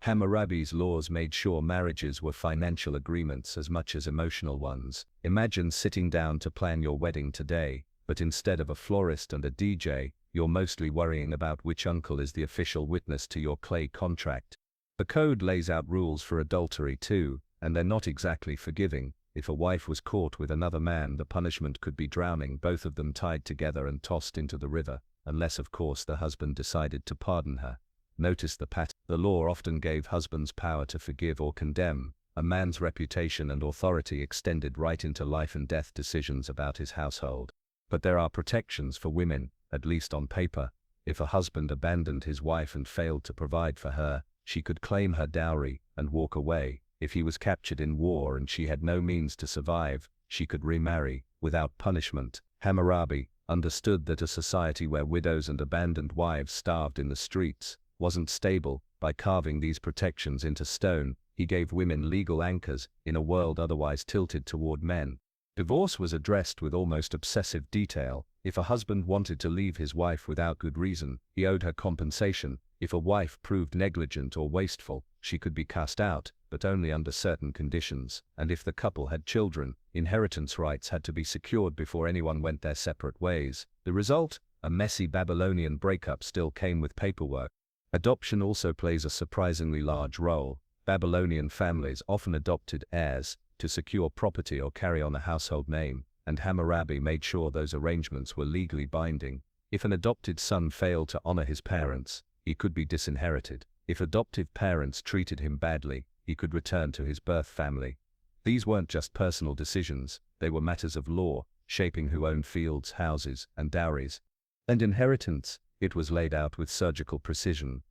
Speaker 1: Hammurabi's laws made sure marriages were financial agreements as much as emotional ones. Imagine sitting down to plan your wedding today, but instead of a florist and a DJ, you're mostly worrying about which uncle is the official witness to your clay contract. The code lays out rules for adultery too, and they're not exactly forgiving. If a wife was caught with another man, the punishment could be drowning, both of them tied together and tossed into the river, unless of course the husband decided to pardon her. Notice the pattern. The law often gave husbands power to forgive or condemn. A man's reputation and authority extended right into life and death decisions about his household. But there are protections for women, at least on paper. If a husband abandoned his wife and failed to provide for her, she could claim her dowry and walk away. If he was captured in war and she had no means to survive, she could remarry, without punishment. Hammurabi understood that a society where widows and abandoned wives starved in the streets wasn't stable. By carving these protections into stone, he gave women legal anchors in a world otherwise tilted toward men. Divorce was addressed with almost obsessive detail. If a husband wanted to leave his wife without good reason, he owed her compensation. If a wife proved negligent or wasteful, she could be cast out, but only under certain conditions. And if the couple had children, inheritance rights had to be secured before anyone went their separate ways. The result? A messy Babylonian breakup still came with paperwork. Adoption also plays a surprisingly large role. Babylonian families often adopted heirs to secure property or carry on a household name, and Hammurabi made sure those arrangements were legally binding. If an adopted son failed to honor his parents, he could be disinherited. If adoptive parents treated him badly, he could return to his birth family. These weren't just personal decisions, they were matters of law, shaping who owned fields, houses, and dowries. And inheritance, it was laid out with surgical precision.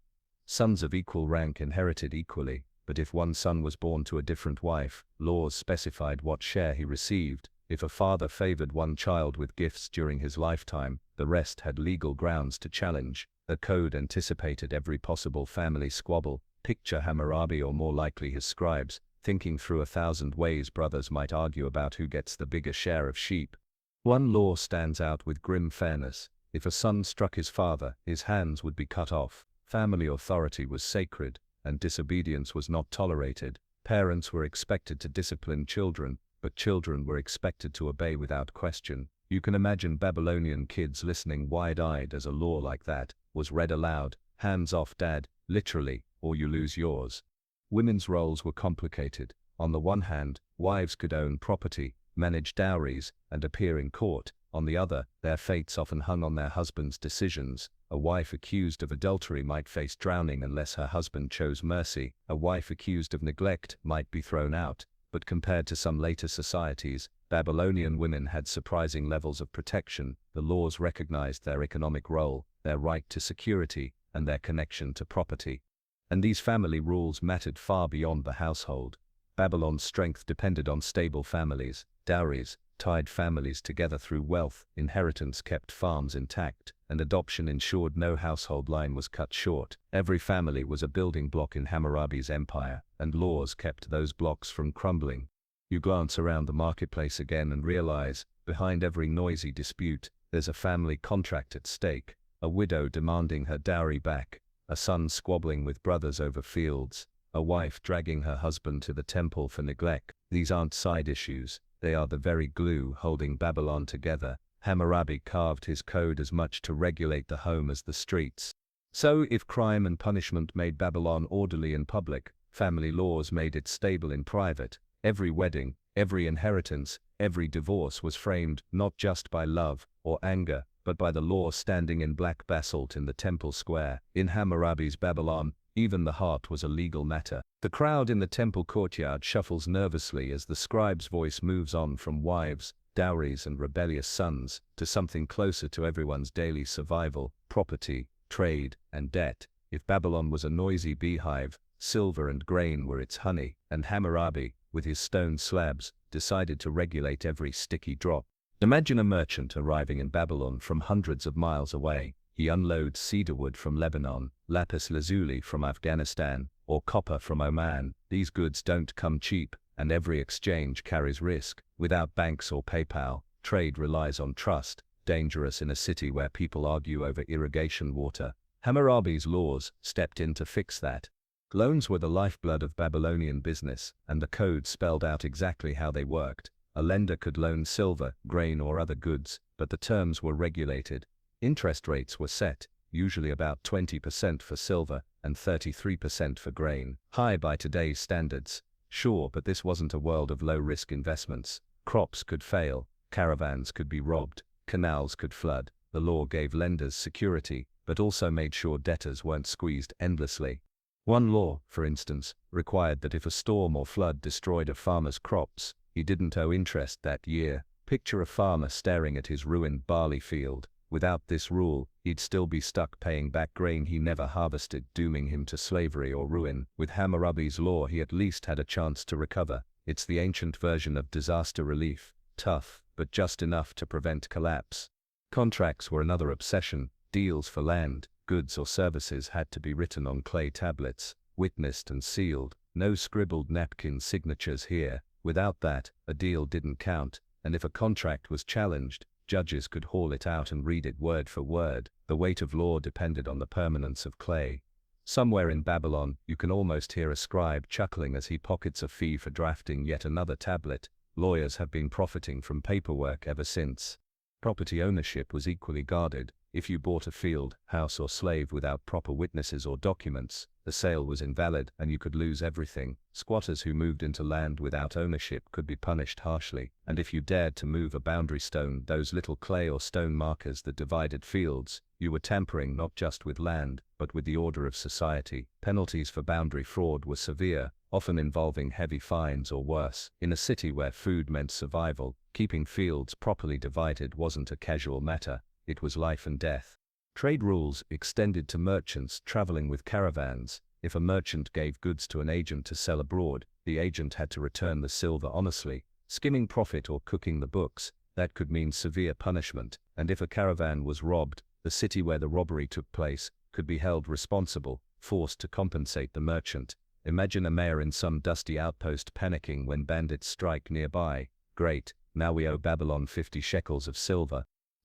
Speaker 1: Sons of equal rank inherited equally, but if one son was born to a different wife, laws specified what share he received. If a father favored one child with gifts during his lifetime, the rest had legal grounds to challenge. The code anticipated every possible family squabble. Picture Hammurabi, or more likely his scribes, thinking through 1,000 ways brothers might argue about who gets the bigger share of sheep. One law stands out with grim fairness. If a son struck his father, his hands would be cut off. Family authority was sacred, and disobedience was not tolerated. Parents were expected to discipline children, but children were expected to obey without question. You can imagine Babylonian kids listening wide-eyed as a law like that was read aloud. Hands off, Dad, literally, or you lose yours. Women's roles were complicated. On the one hand, wives could own property, manage dowries, and appear in court. On the other, their fates often hung on their husband's decisions. A wife accused of adultery might face drowning unless her husband chose mercy. A wife accused of neglect might be thrown out. But compared to some later societies, Babylonian women had surprising levels of protection. The laws recognized their economic role, their right to security, and their connection to property. And these family rules mattered far beyond the household. Babylon's strength depended on stable families. Dowries tied families together through wealth, inheritance kept farms intact, and adoption ensured no household line was cut short. Every family was a building block in Hammurabi's empire, and laws kept those blocks from crumbling. You glance around the marketplace again and realize, behind every noisy dispute, there's a family contract at stake. A widow demanding her dowry back, a son squabbling with brothers over fields, a wife dragging her husband to the temple for neglect. These aren't side issues, they are the very glue holding Babylon together. Hammurabi carved his code as much to regulate the home as the streets. So if crime and punishment made Babylon orderly in public, family laws made it stable in private. Every wedding, every inheritance, every divorce was framed not just by love or anger, but by the law standing in black basalt in the temple square. In Hammurabi's Babylon, even the heart was a legal matter. The crowd in the temple courtyard shuffles nervously as the scribe's voice moves on from wives, dowries, and rebellious sons, to something closer to everyone's daily survival: property, trade, and debt. If Babylon was a noisy beehive, silver and grain were its honey, and Hammurabi, with his stone slabs, decided to regulate every sticky drop. Imagine a merchant arriving in Babylon from hundreds of miles away. He unloads cedarwood from Lebanon, lapis lazuli from Afghanistan, or copper from Oman. These goods don't come cheap, and every exchange carries risk. Without banks or PayPal, trade relies on trust, dangerous in a city where people argue over irrigation water. Hammurabi's laws stepped in to fix that. Loans were the lifeblood of Babylonian business, and the code spelled out exactly how they worked. A lender could loan silver, grain, or other goods, but the terms were regulated. Interest rates were set, usually about 20% for silver and 33% for grain. High by today's standards. Sure, but this wasn't a world of low-risk investments. Crops could fail, caravans could be robbed, canals could flood. The law gave lenders security, but also made sure debtors weren't squeezed endlessly. One law, for instance, required that if a storm or flood destroyed a farmer's crops, he didn't owe interest that year. Picture a farmer staring at his ruined barley field. Without this rule, he'd still be stuck paying back grain he never harvested, dooming him to slavery or ruin. With Hammurabi's law, he at least had a chance to recover. It's the ancient version of disaster relief. Tough, but just enough to prevent collapse. Contracts were another obsession. Deals for land, goods, or services had to be written on clay tablets, witnessed and sealed. No scribbled napkin signatures here. Without that, a deal didn't count, and if a contract was challenged, judges could haul it out and read it word for word. The weight of law depended on the permanence of clay. Somewhere in Babylon, you can almost hear a scribe chuckling as he pockets a fee for drafting yet another tablet. Lawyers have been profiting from paperwork ever since. Property ownership was equally guarded. If you bought a field, house or slave without proper witnesses or documents, the sale was invalid and you could lose everything. Squatters who moved into land without ownership could be punished harshly, and if you dared to move a boundary stone, those little clay or stone markers that divided fields, you were tampering not just with land, but with the order of society. Penalties for boundary fraud were severe, often involving heavy fines or worse. In a city where food meant survival, keeping fields properly divided wasn't a casual matter, it was life and death. Trade rules extended to merchants traveling with caravans. If a merchant gave goods to an agent to sell abroad, the agent had to return the silver honestly. Skimming profit or cooking the books, that could mean severe punishment, and if a caravan was robbed, the city where the robbery took place could be held responsible, forced to compensate the merchant. Imagine a mayor in some dusty outpost panicking when bandits strike nearby. Great, now we owe Babylon 50 shekels of silver.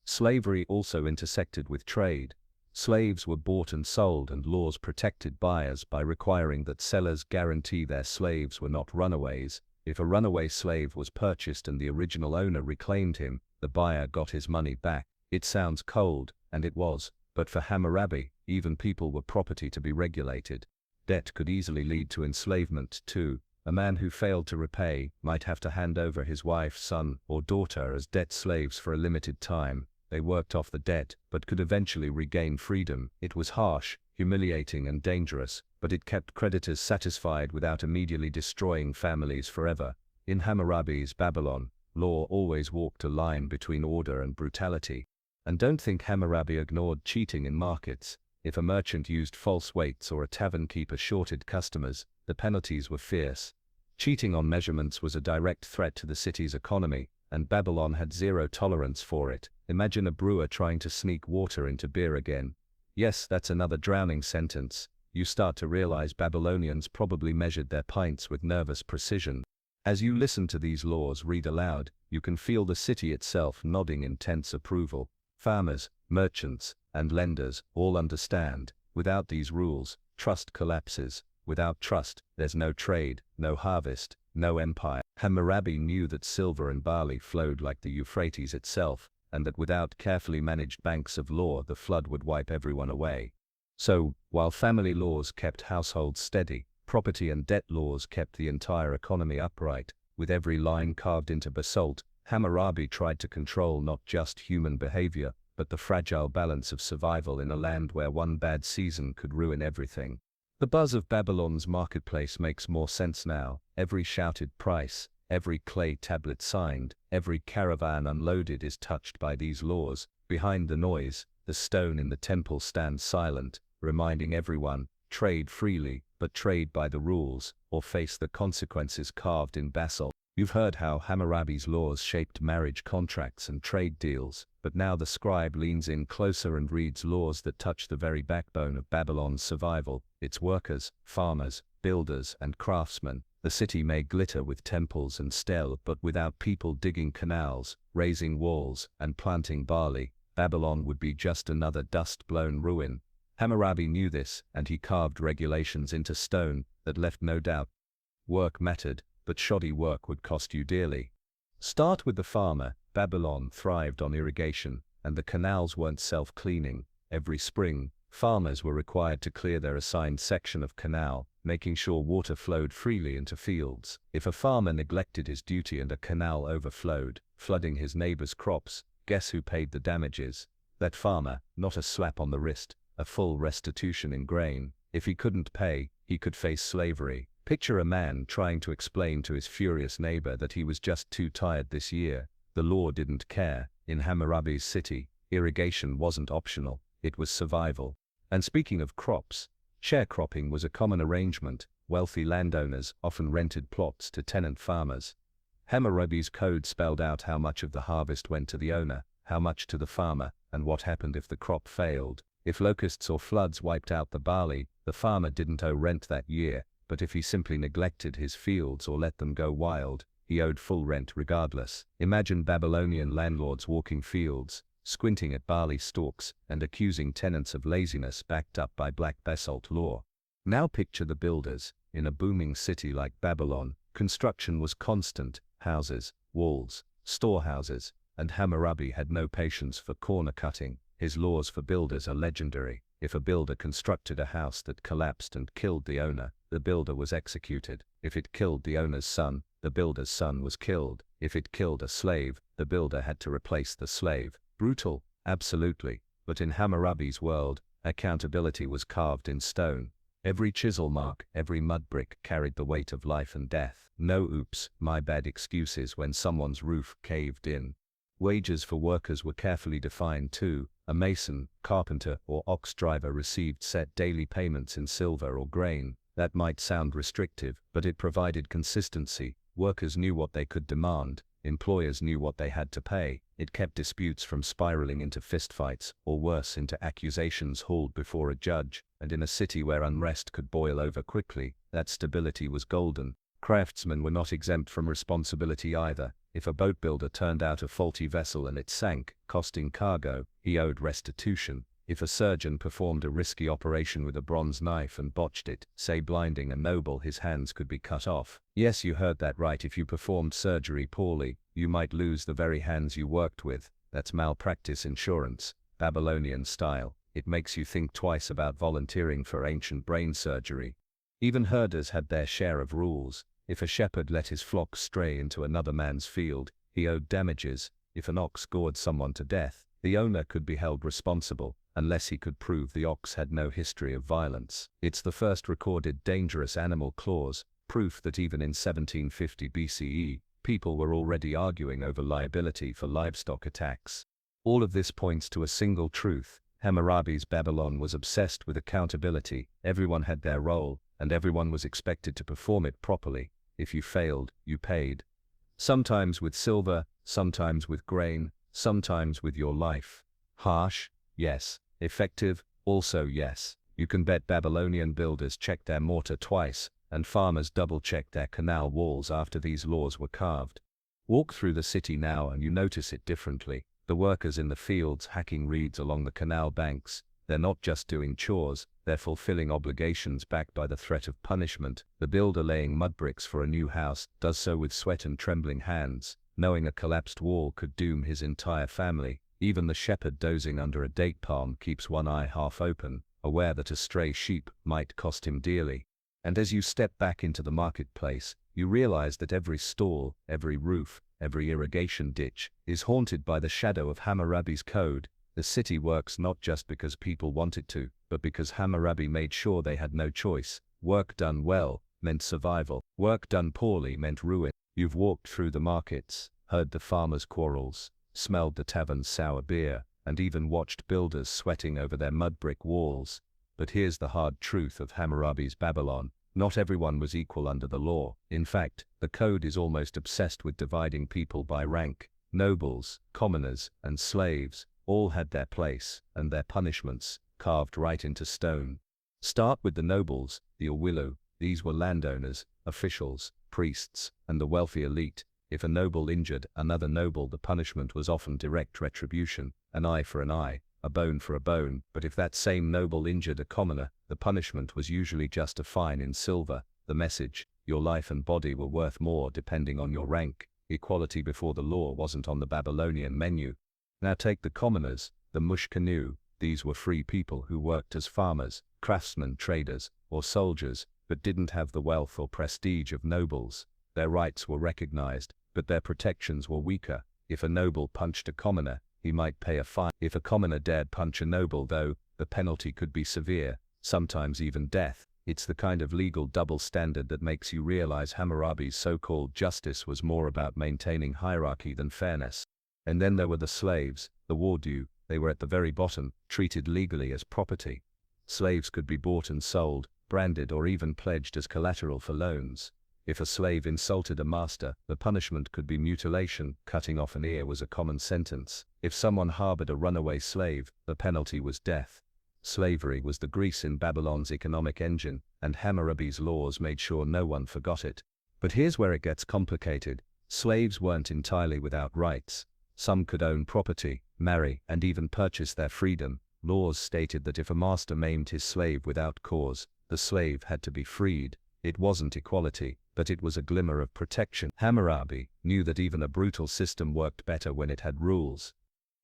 Speaker 1: Slavery also intersected with trade. Slaves were bought and sold, and laws protected buyers by requiring that sellers guarantee their slaves were not runaways. If a runaway slave was purchased and the original owner reclaimed him, the buyer got his money back. It sounds cold, and it was, but for Hammurabi, even people were property to be regulated. Debt could easily lead to enslavement too. A man who failed to repay might have to hand over his wife, son, or daughter as debt slaves for a limited time. They worked off the debt, but could eventually regain freedom. It was harsh, humiliating and dangerous, but it kept creditors satisfied without immediately destroying families forever. In Hammurabi's Babylon, law always walked a line between order and brutality. And don't think Hammurabi ignored cheating in markets. If a merchant used false weights or a tavern keeper shorted customers, the penalties were fierce. Cheating on measurements was a direct threat to the city's economy, and Babylon had zero tolerance for it. Imagine a brewer trying to sneak water into beer again. Yes, that's another drowning sentence. You start to realize Babylonians probably measured their pints with nervous precision. As you listen to these laws read aloud, you can feel the city itself nodding in tense approval. Farmers, merchants, and lenders all understand. Without these rules, trust collapses. Without trust, there's no trade, no harvest, no empire. Hammurabi knew that silver and barley flowed like the Euphrates itself, and that without carefully managed banks of law the flood would wipe everyone away. So, while family laws kept households steady, property and debt laws kept the entire economy upright. With every line carved into basalt, Hammurabi tried to control not just human behavior, but the fragile balance of survival in a land where one bad season could ruin everything. The buzz of Babylon's marketplace makes more sense now. Every shouted price, every clay tablet signed, every caravan unloaded is touched by these laws. Behind the noise, the stone in the temple stands silent, reminding everyone, trade freely, but trade by the rules, or face the consequences carved in basalt. You've heard how Hammurabi's laws shaped marriage contracts and trade deals, but now the scribe leans in closer and reads laws that touch the very backbone of Babylon's survival, its workers, farmers, builders, and craftsmen. The city may glitter with temples and stele, but without people digging canals, raising walls, and planting barley, Babylon would be just another dust-blown ruin. Hammurabi knew this, and he carved regulations into stone that left no doubt. Work mattered, but shoddy work would cost you dearly. Start with the farmer. Babylon thrived on irrigation, and the canals weren't self-cleaning. Every spring, farmers were required to clear their assigned section of canal, making sure water flowed freely into fields. If a farmer neglected his duty and a canal overflowed, flooding his neighbor's crops, guess who paid the damages? That farmer. Not a slap on the wrist, a full restitution in grain. If he couldn't pay, he could face slavery. Picture a man trying to explain to his furious neighbor that he was just too tired this year. The law didn't care. In Hammurabi's city, irrigation wasn't optional, it was survival. And speaking of crops, sharecropping was a common arrangement. Wealthy landowners often rented plots to tenant farmers. Hammurabi's code spelled out how much of the harvest went to the owner, how much to the farmer, and what happened if the crop failed. If locusts or floods wiped out the barley, the farmer didn't owe rent that year. But if he simply neglected his fields or let them go wild, he owed full rent regardless. Imagine Babylonian landlords walking fields, squinting at barley stalks, and accusing tenants of laziness backed up by black basalt law. Now picture the builders. In a booming city like Babylon, construction was constant. Houses, walls, storehouses, and Hammurabi had no patience for corner cutting. His laws for builders are legendary. If a builder constructed a house that collapsed and killed the owner, the builder was executed. If it killed the owner's son, the builder's son was killed. If it killed a slave, the builder had to replace the slave. Brutal, absolutely, but in Hammurabi's world, accountability was carved in stone. Every chisel mark, every mud brick carried the weight of life and death. No oops, my bad excuses when someone's roof caved in. Wages for workers were carefully defined too. A mason, carpenter, or ox driver received set daily payments in silver or grain. That might sound restrictive, but it provided consistency. Workers knew what they could demand. Employers knew what they had to pay. It kept disputes from spiraling into fistfights, or worse, into accusations hauled before a judge. And in a city where unrest could boil over quickly, that stability was golden. Craftsmen were not exempt from responsibility either. If a boat builder turned out a faulty vessel and it sank, costing cargo, he owed restitution. If a surgeon performed a risky operation with a bronze knife and botched it, say blinding a noble, his hands could be cut off. Yes, you heard that right. If you performed surgery poorly, you might lose the very hands you worked with. That's malpractice insurance, Babylonian style. It makes you think twice about volunteering for ancient brain surgery. Even herders had their share of rules. If a shepherd let his flock stray into another man's field, he owed damages. If an ox gored someone to death, the owner could be held responsible, unless he could prove the ox had no history of violence. It's the first recorded dangerous animal clause, proof that even in 1750 BCE, people were already arguing over liability for livestock attacks. All of this points to a single truth. Hammurabi's Babylon was obsessed with accountability. Everyone had their role, and everyone was expected to perform it properly. If you failed, you paid. Sometimes with silver, sometimes with grain, sometimes with your life. Harsh? Yes. Effective? Also yes. You can bet Babylonian builders checked their mortar twice, and farmers double-checked their canal walls after these laws were carved. Walk through the city now and you notice it differently. The workers in the fields hacking reeds along the canal banks, they're not just doing chores, they're fulfilling obligations backed by the threat of punishment. The builder laying mud bricks for a new house does so with sweat and trembling hands, knowing a collapsed wall could doom his entire family. Even the shepherd dozing under a date palm keeps one eye half open, aware that a stray sheep might cost him dearly. And as you step back into the marketplace, you realize that every stall, every roof, every irrigation ditch is haunted by the shadow of Hammurabi's code. The city works not just because people want it to, but because Hammurabi made sure they had no choice. Work done well meant survival. Work done poorly meant ruin. You've walked through the markets, heard the farmers' quarrels, smelled the tavern's sour beer, and even watched builders sweating over their mud brick walls. But here's the hard truth of Hammurabi's Babylon. Not everyone was equal under the law. In fact, the code is almost obsessed with dividing people by rank. Nobles, commoners, and slaves all had their place, and their punishments, carved right into stone. Start with the nobles, the Awilu. These were landowners, officials, priests, and the wealthy elite. If a noble injured another noble, the punishment was often direct retribution, an eye for an eye, a bone for a bone. But if that same noble injured a commoner, the punishment was usually just a fine in silver. The message, your life and body were worth more depending on your rank. Equality before the law wasn't on the Babylonian menu. Now take the commoners, the mushkanu. These were free people who worked as farmers, craftsmen, traders, or soldiers, but didn't have the wealth or prestige of nobles. Their rights were recognized, but their protections were weaker. If a noble punched a commoner, he might pay a fine. If a commoner dared punch a noble, though, the penalty could be severe, sometimes even death. It's the kind of legal double standard that makes you realize Hammurabi's so-called justice was more about maintaining hierarchy than fairness. And then there were the slaves, the wardu. They were at the very bottom, treated legally as property. Slaves could be bought and sold, branded, or even pledged as collateral for loans. If a slave insulted a master, the punishment could be mutilation. Cutting off an ear was a common sentence. If someone harbored a runaway slave, the penalty was death. Slavery was the grease in Babylon's economic engine, and Hammurabi's laws made sure no one forgot it. But here's where it gets complicated. Slaves weren't entirely without rights. Some could own property, marry, and even purchase their freedom. Laws stated that if a master maimed his slave without cause, the slave had to be freed. It wasn't equality, but it was a glimmer of protection. Hammurabi knew that even a brutal system worked better when it had rules.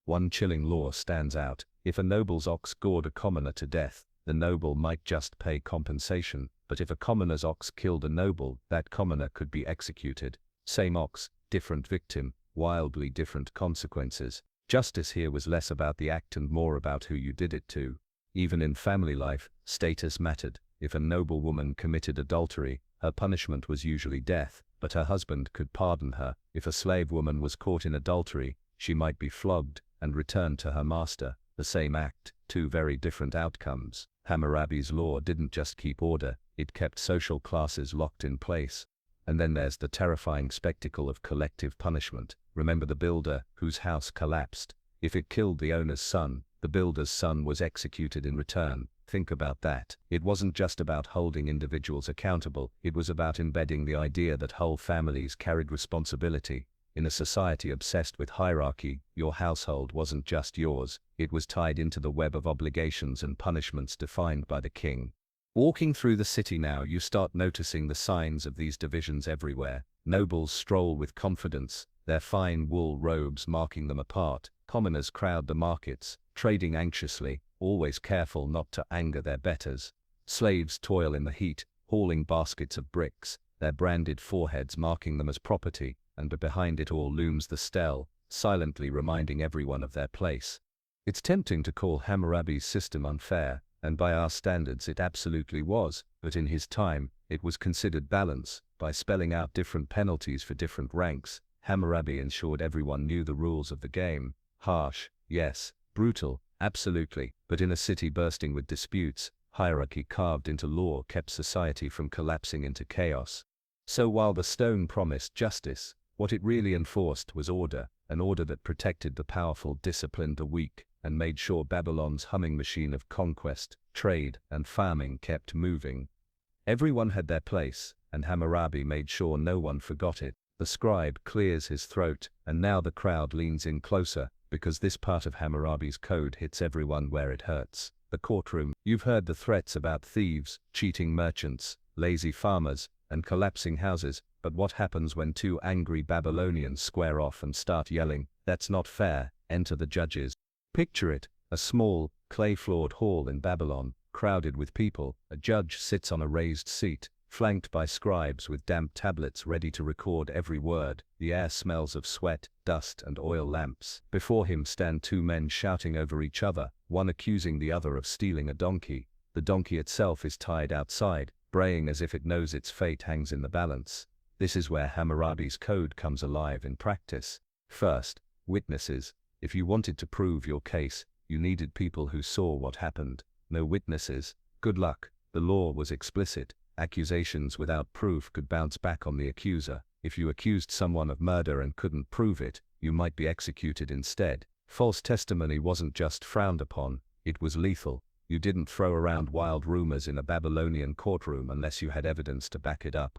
Speaker 1: One chilling law stands out. If a noble's ox gored a commoner to death, the noble might just pay compensation, but if a commoner's ox killed a noble, that commoner could be executed. Same ox, different victim, wildly different consequences. Justice here was less about the act and more about who you did it to. Even in family life, status mattered. If a noble woman committed adultery, her punishment was usually death, but her husband could pardon her. If a slave woman was caught in adultery, she might be flogged and returned to her master. The same act, two very different outcomes. Hammurabi's law didn't just keep order, it kept social classes locked in place. And then there's the terrifying spectacle of collective punishment. Remember the builder whose house collapsed? If it killed the owner's son, the builder's son was executed in return. Think about that. It wasn't just about holding individuals accountable, it was about embedding the idea that whole families carried responsibility. In a society obsessed with hierarchy, your household wasn't just yours, it was tied into the web of obligations and punishments defined by the king. Walking through the city now, you start noticing the signs of these divisions everywhere. Nobles stroll with confidence, their fine wool robes marking them apart. Commoners crowd the markets, trading anxiously, always careful not to anger their betters. Slaves toil in the heat, hauling baskets of bricks, their branded foreheads marking them as property, and behind it all looms the stele, silently reminding everyone of their place. It's tempting to call Hammurabi's system unfair, and by our standards it absolutely was, but in his time, it was considered balance. By spelling out different penalties for different ranks, Hammurabi ensured everyone knew the rules of the game. Harsh, yes. Brutal, absolutely. But in a city bursting with disputes, hierarchy carved into law kept society from collapsing into chaos. So while the stone promised justice, what it really enforced was order, an order that protected the powerful, disciplined the weak, and made sure Babylon's humming machine of conquest, trade, and farming kept moving. Everyone had their place, and Hammurabi made sure no one forgot it. The scribe clears his throat, and now the crowd leans in closer, because this part of Hammurabi's code hits everyone where it hurts. The courtroom. You've heard the threats about thieves, cheating merchants, lazy farmers, and collapsing houses, but what happens when two angry Babylonians square off and start yelling, "That's not fair"? Enter the judges. Picture it, a small, clay-floored hall in Babylon, crowded with people. A judge sits on a raised seat, flanked by scribes with damp tablets ready to record every word. The air smells of sweat, dust, and oil lamps. Before him stand two men shouting over each other, one accusing the other of stealing a donkey. The donkey itself is tied outside, braying as if it knows its fate hangs in the balance. This is where Hammurabi's code comes alive in practice. First, witnesses. If you wanted to prove your case, you needed people who saw what happened. No witnesses? Good luck. The law was explicit. Accusations without proof could bounce back on the accuser. If you accused someone of murder and couldn't prove it, you might be executed instead. False testimony wasn't just frowned upon, it was lethal. You didn't throw around wild rumors in a Babylonian courtroom unless you had evidence to back it up.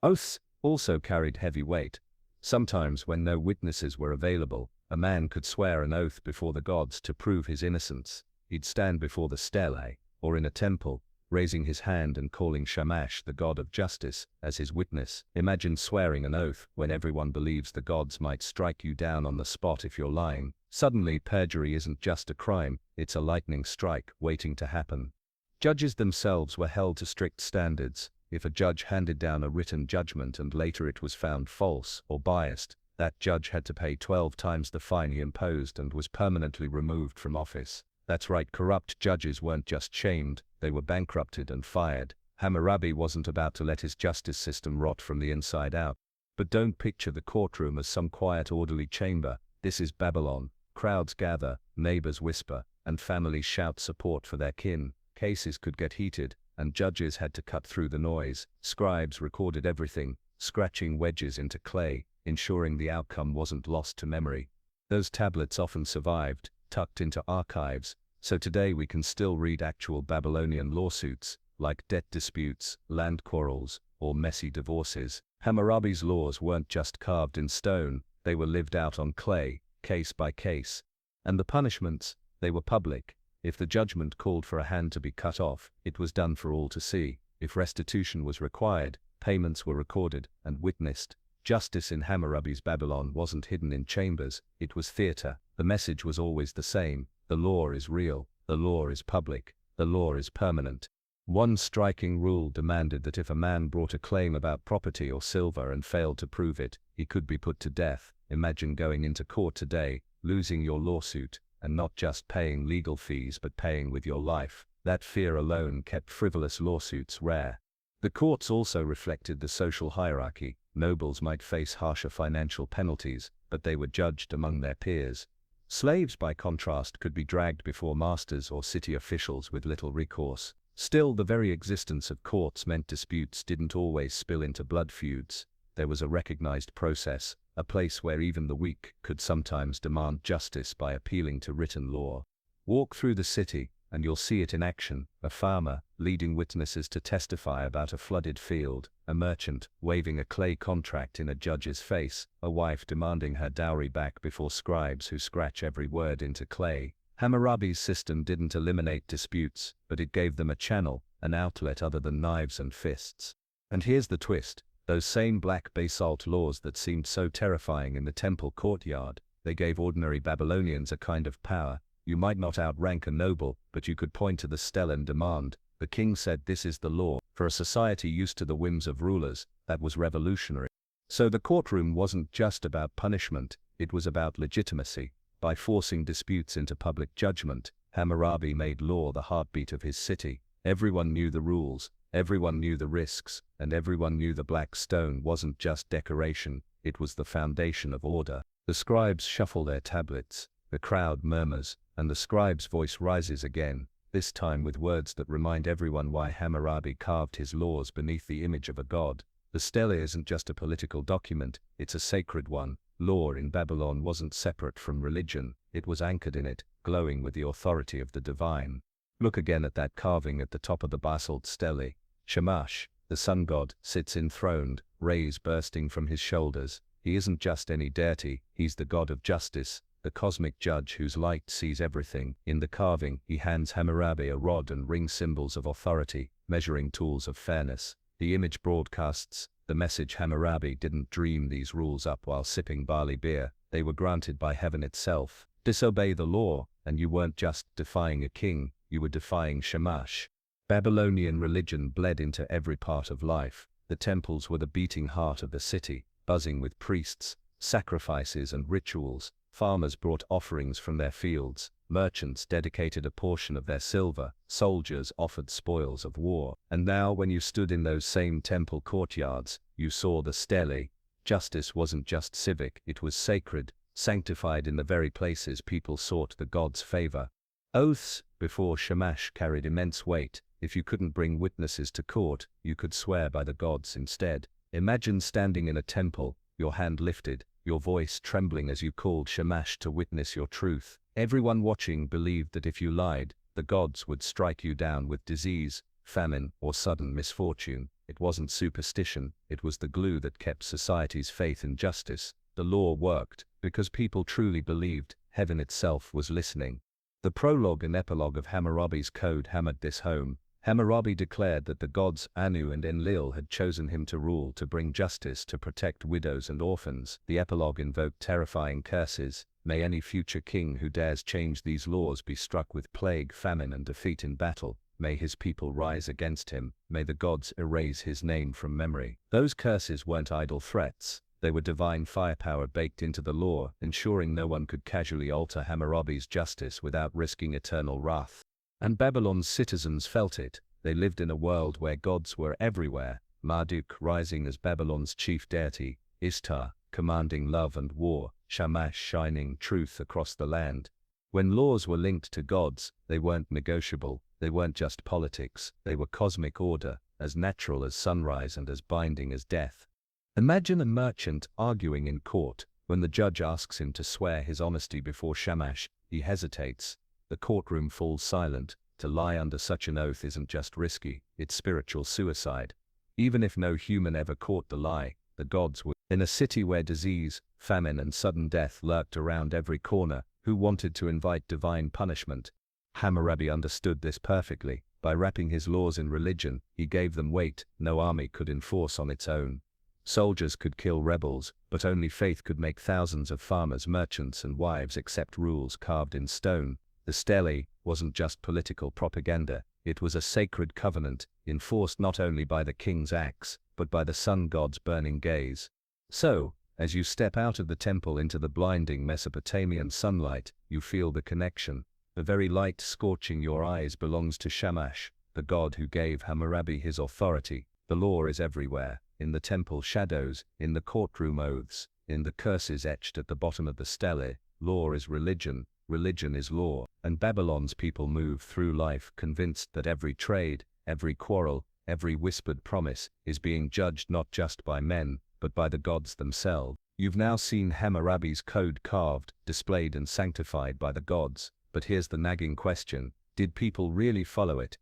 Speaker 1: Oaths also carried heavy weight. Sometimes when no witnesses were available, a man could swear an oath before the gods to prove his innocence. He'd stand before the stele, or in a temple, raising his hand and calling Shamash, the god of justice, as his witness. Imagine swearing an oath when everyone believes the gods might strike you down on the spot if you're lying. Suddenly, perjury isn't just a crime, it's a lightning strike waiting to happen. Judges themselves were held to strict standards. If a judge handed down a written judgment and later it was found false or biased, that judge had to pay 12 times the fine he imposed and was permanently removed from office. That's right, corrupt judges weren't just shamed, they were bankrupted and fired. Hammurabi wasn't about to let his justice system rot from the inside out. But don't picture the courtroom as some quiet, orderly chamber. This is Babylon. Crowds gather, neighbors whisper, and families shout support for their kin. Cases could get heated, and judges had to cut through the noise. Scribes recorded everything, scratching wedges into clay, ensuring the outcome wasn't lost to memory. Those tablets often survived, tucked into archives, so today we can still read actual Babylonian lawsuits, like debt disputes, land quarrels, or messy divorces. Hammurabi's laws weren't just carved in stone, they were lived out on clay, case by case. And the punishments, they were public. If the judgment called for a hand to be cut off, it was done for all to see. If restitution was required, payments were recorded and witnessed. Justice in Hammurabi's Babylon wasn't hidden in chambers, it was theater. The message was always the same: The law is real, the law is public, the law is permanent. One striking rule demanded that if a man brought a claim about property or silver and failed to prove it, he could be put to death. Imagine going into court today, losing your lawsuit, and not just paying legal fees but paying with your life. That fear alone kept frivolous lawsuits rare. The courts also reflected the social hierarchy. Nobles might face harsher financial penalties, but they were judged among their peers. Slaves, by contrast, could be dragged before masters or city officials with little recourse. Still, the very existence of courts meant disputes didn't always spill into blood feuds. There was a recognized process, a place where even the weak could sometimes demand justice by appealing to written law. Walk through the city, and you'll see it in action: a farmer leading witnesses to testify about a flooded field, a merchant waving a clay contract in a judge's face, a wife demanding her dowry back before scribes who scratch every word into clay. Hammurabi's system didn't eliminate disputes, but it gave them a channel, an outlet other than knives and fists. And here's the twist: those same black basalt laws that seemed so terrifying in the temple courtyard, they gave ordinary Babylonians a kind of power. You might not outrank a noble, but you could point to the stele and demand. The king said, "This is the law." For a society used to the whims of rulers, that was revolutionary. So the courtroom wasn't just about punishment, it was about legitimacy. By forcing disputes into public judgment, Hammurabi made law the heartbeat of his city. Everyone knew the rules, everyone knew the risks, and everyone knew the black stone wasn't just decoration, it was the foundation of order. The scribes shuffle their tablets, the crowd murmurs, and the scribe's voice rises again, this time with words that remind everyone why Hammurabi carved his laws beneath the image of a god. The stele isn't just a political document, it's a sacred one. Law in Babylon wasn't separate from religion, it was anchored in it, glowing with the authority of the divine. Look again at that carving at the top of the basalt stele. Shamash, the sun god, sits enthroned, rays bursting from his shoulders. He isn't just any deity, he's the god of justice, the cosmic judge whose light sees everything. In the carving, he hands Hammurabi a rod and ring, symbols of authority, measuring tools of fairness. The image broadcasts the message: Hammurabi didn't dream these rules up while sipping barley beer, they were granted by heaven itself. Disobey the law, and you weren't just defying a king, you were defying Shamash. Babylonian religion bled into every part of life. The temples were the beating heart of the city, buzzing with priests, sacrifices and rituals. Farmers brought offerings from their fields, merchants dedicated a portion of their silver, soldiers offered spoils of war. And now, when you stood in those same temple courtyards, you saw the stele. Justice wasn't just civic, it was sacred, sanctified in the very places people sought the gods' favor. Oaths before Shamash carried immense weight. If you couldn't bring witnesses to court, you could swear by the gods instead. Imagine standing in a temple, your hand lifted, your voice trembling as you called Shamash to witness your truth. Everyone watching believed that if you lied, the gods would strike you down with disease, famine, or sudden misfortune. It wasn't superstition, it was the glue that kept society's faith in justice. The law worked because people truly believed heaven itself was listening. The prologue and epilogue of Hammurabi's code hammered this home. Hammurabi declared that the gods Anu and Enlil had chosen him to rule, to bring justice, to protect widows and orphans. The epilogue invoked terrifying curses. May any future king who dares change these laws be struck with plague, famine and defeat in battle. May his people rise against him. May the gods erase his name from memory. Those curses weren't idle threats. They were divine firepower baked into the law, ensuring no one could casually alter Hammurabi's justice without risking eternal wrath. And Babylon's citizens felt it. They lived in a world where gods were everywhere. Marduk rising as Babylon's chief deity, Ishtar commanding love and war, Shamash shining truth across the land. When laws were linked to gods, they weren't negotiable, they weren't just politics, they were cosmic order, as natural as sunrise and as binding as death. Imagine a merchant arguing in court. When the judge asks him to swear his honesty before Shamash, he hesitates. The courtroom falls silent. To lie under such an oath isn't just risky, it's spiritual suicide. Even if no human ever caught the lie, the gods would. In a city where disease, famine and sudden death lurked around every corner, who wanted to invite divine punishment? Hammurabi understood this perfectly. By wrapping his laws in religion, he gave them weight no army could enforce on its own. Soldiers could kill rebels, but only faith could make thousands of farmers, merchants and wives accept rules carved in stone. The stele wasn't just political propaganda, it was a sacred covenant, enforced not only by the king's axe, but by the sun god's burning gaze. So, as you step out of the temple into the blinding Mesopotamian sunlight, you feel the connection. The very light scorching your eyes belongs to Shamash, the god who gave Hammurabi his authority. The law is everywhere, in the temple shadows, in the courtroom oaths, in the curses etched at the bottom of the stele. Law is religion, religion is law, and Babylon's people move through life convinced that every trade, every quarrel, every whispered promise is being judged not just by men, but by the gods themselves. You've now seen Hammurabi's code carved, displayed and sanctified by the gods, but here's the nagging question: did people really follow it?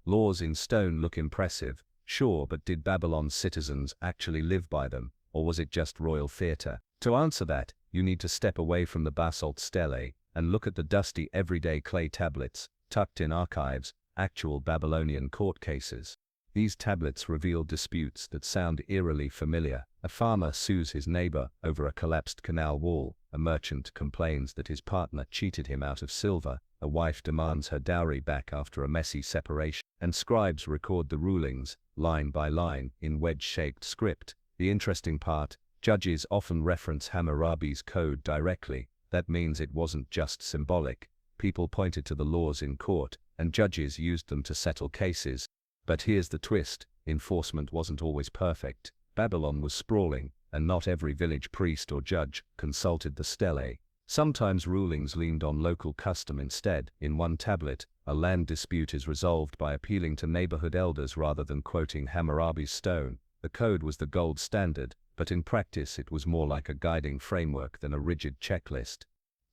Speaker 1: Laws in stone look impressive, sure, but did Babylon's citizens actually live by them, or was it just royal theater? To answer that, you need to step away from the basalt stele and look at the dusty everyday clay tablets, tucked in archives, actual Babylonian court cases. These tablets reveal disputes that sound eerily familiar. A farmer sues his neighbor over a collapsed canal wall, a merchant complains that his partner cheated him out of silver, a wife demands her dowry back after a messy separation, and scribes record the rulings, line by line, in wedge-shaped script. The interesting part: judges often reference Hammurabi's code directly. That means it wasn't just symbolic. People pointed to the laws in court, and judges used them to settle cases. But here's the twist: enforcement wasn't always perfect. Babylon was sprawling, and not every village priest or judge consulted the stele. Sometimes rulings leaned on local custom instead. In one tablet, a land dispute is resolved by appealing to neighborhood elders rather than quoting Hammurabi's stone. The code was the gold standard, but in practice it was more like a guiding framework than a rigid checklist.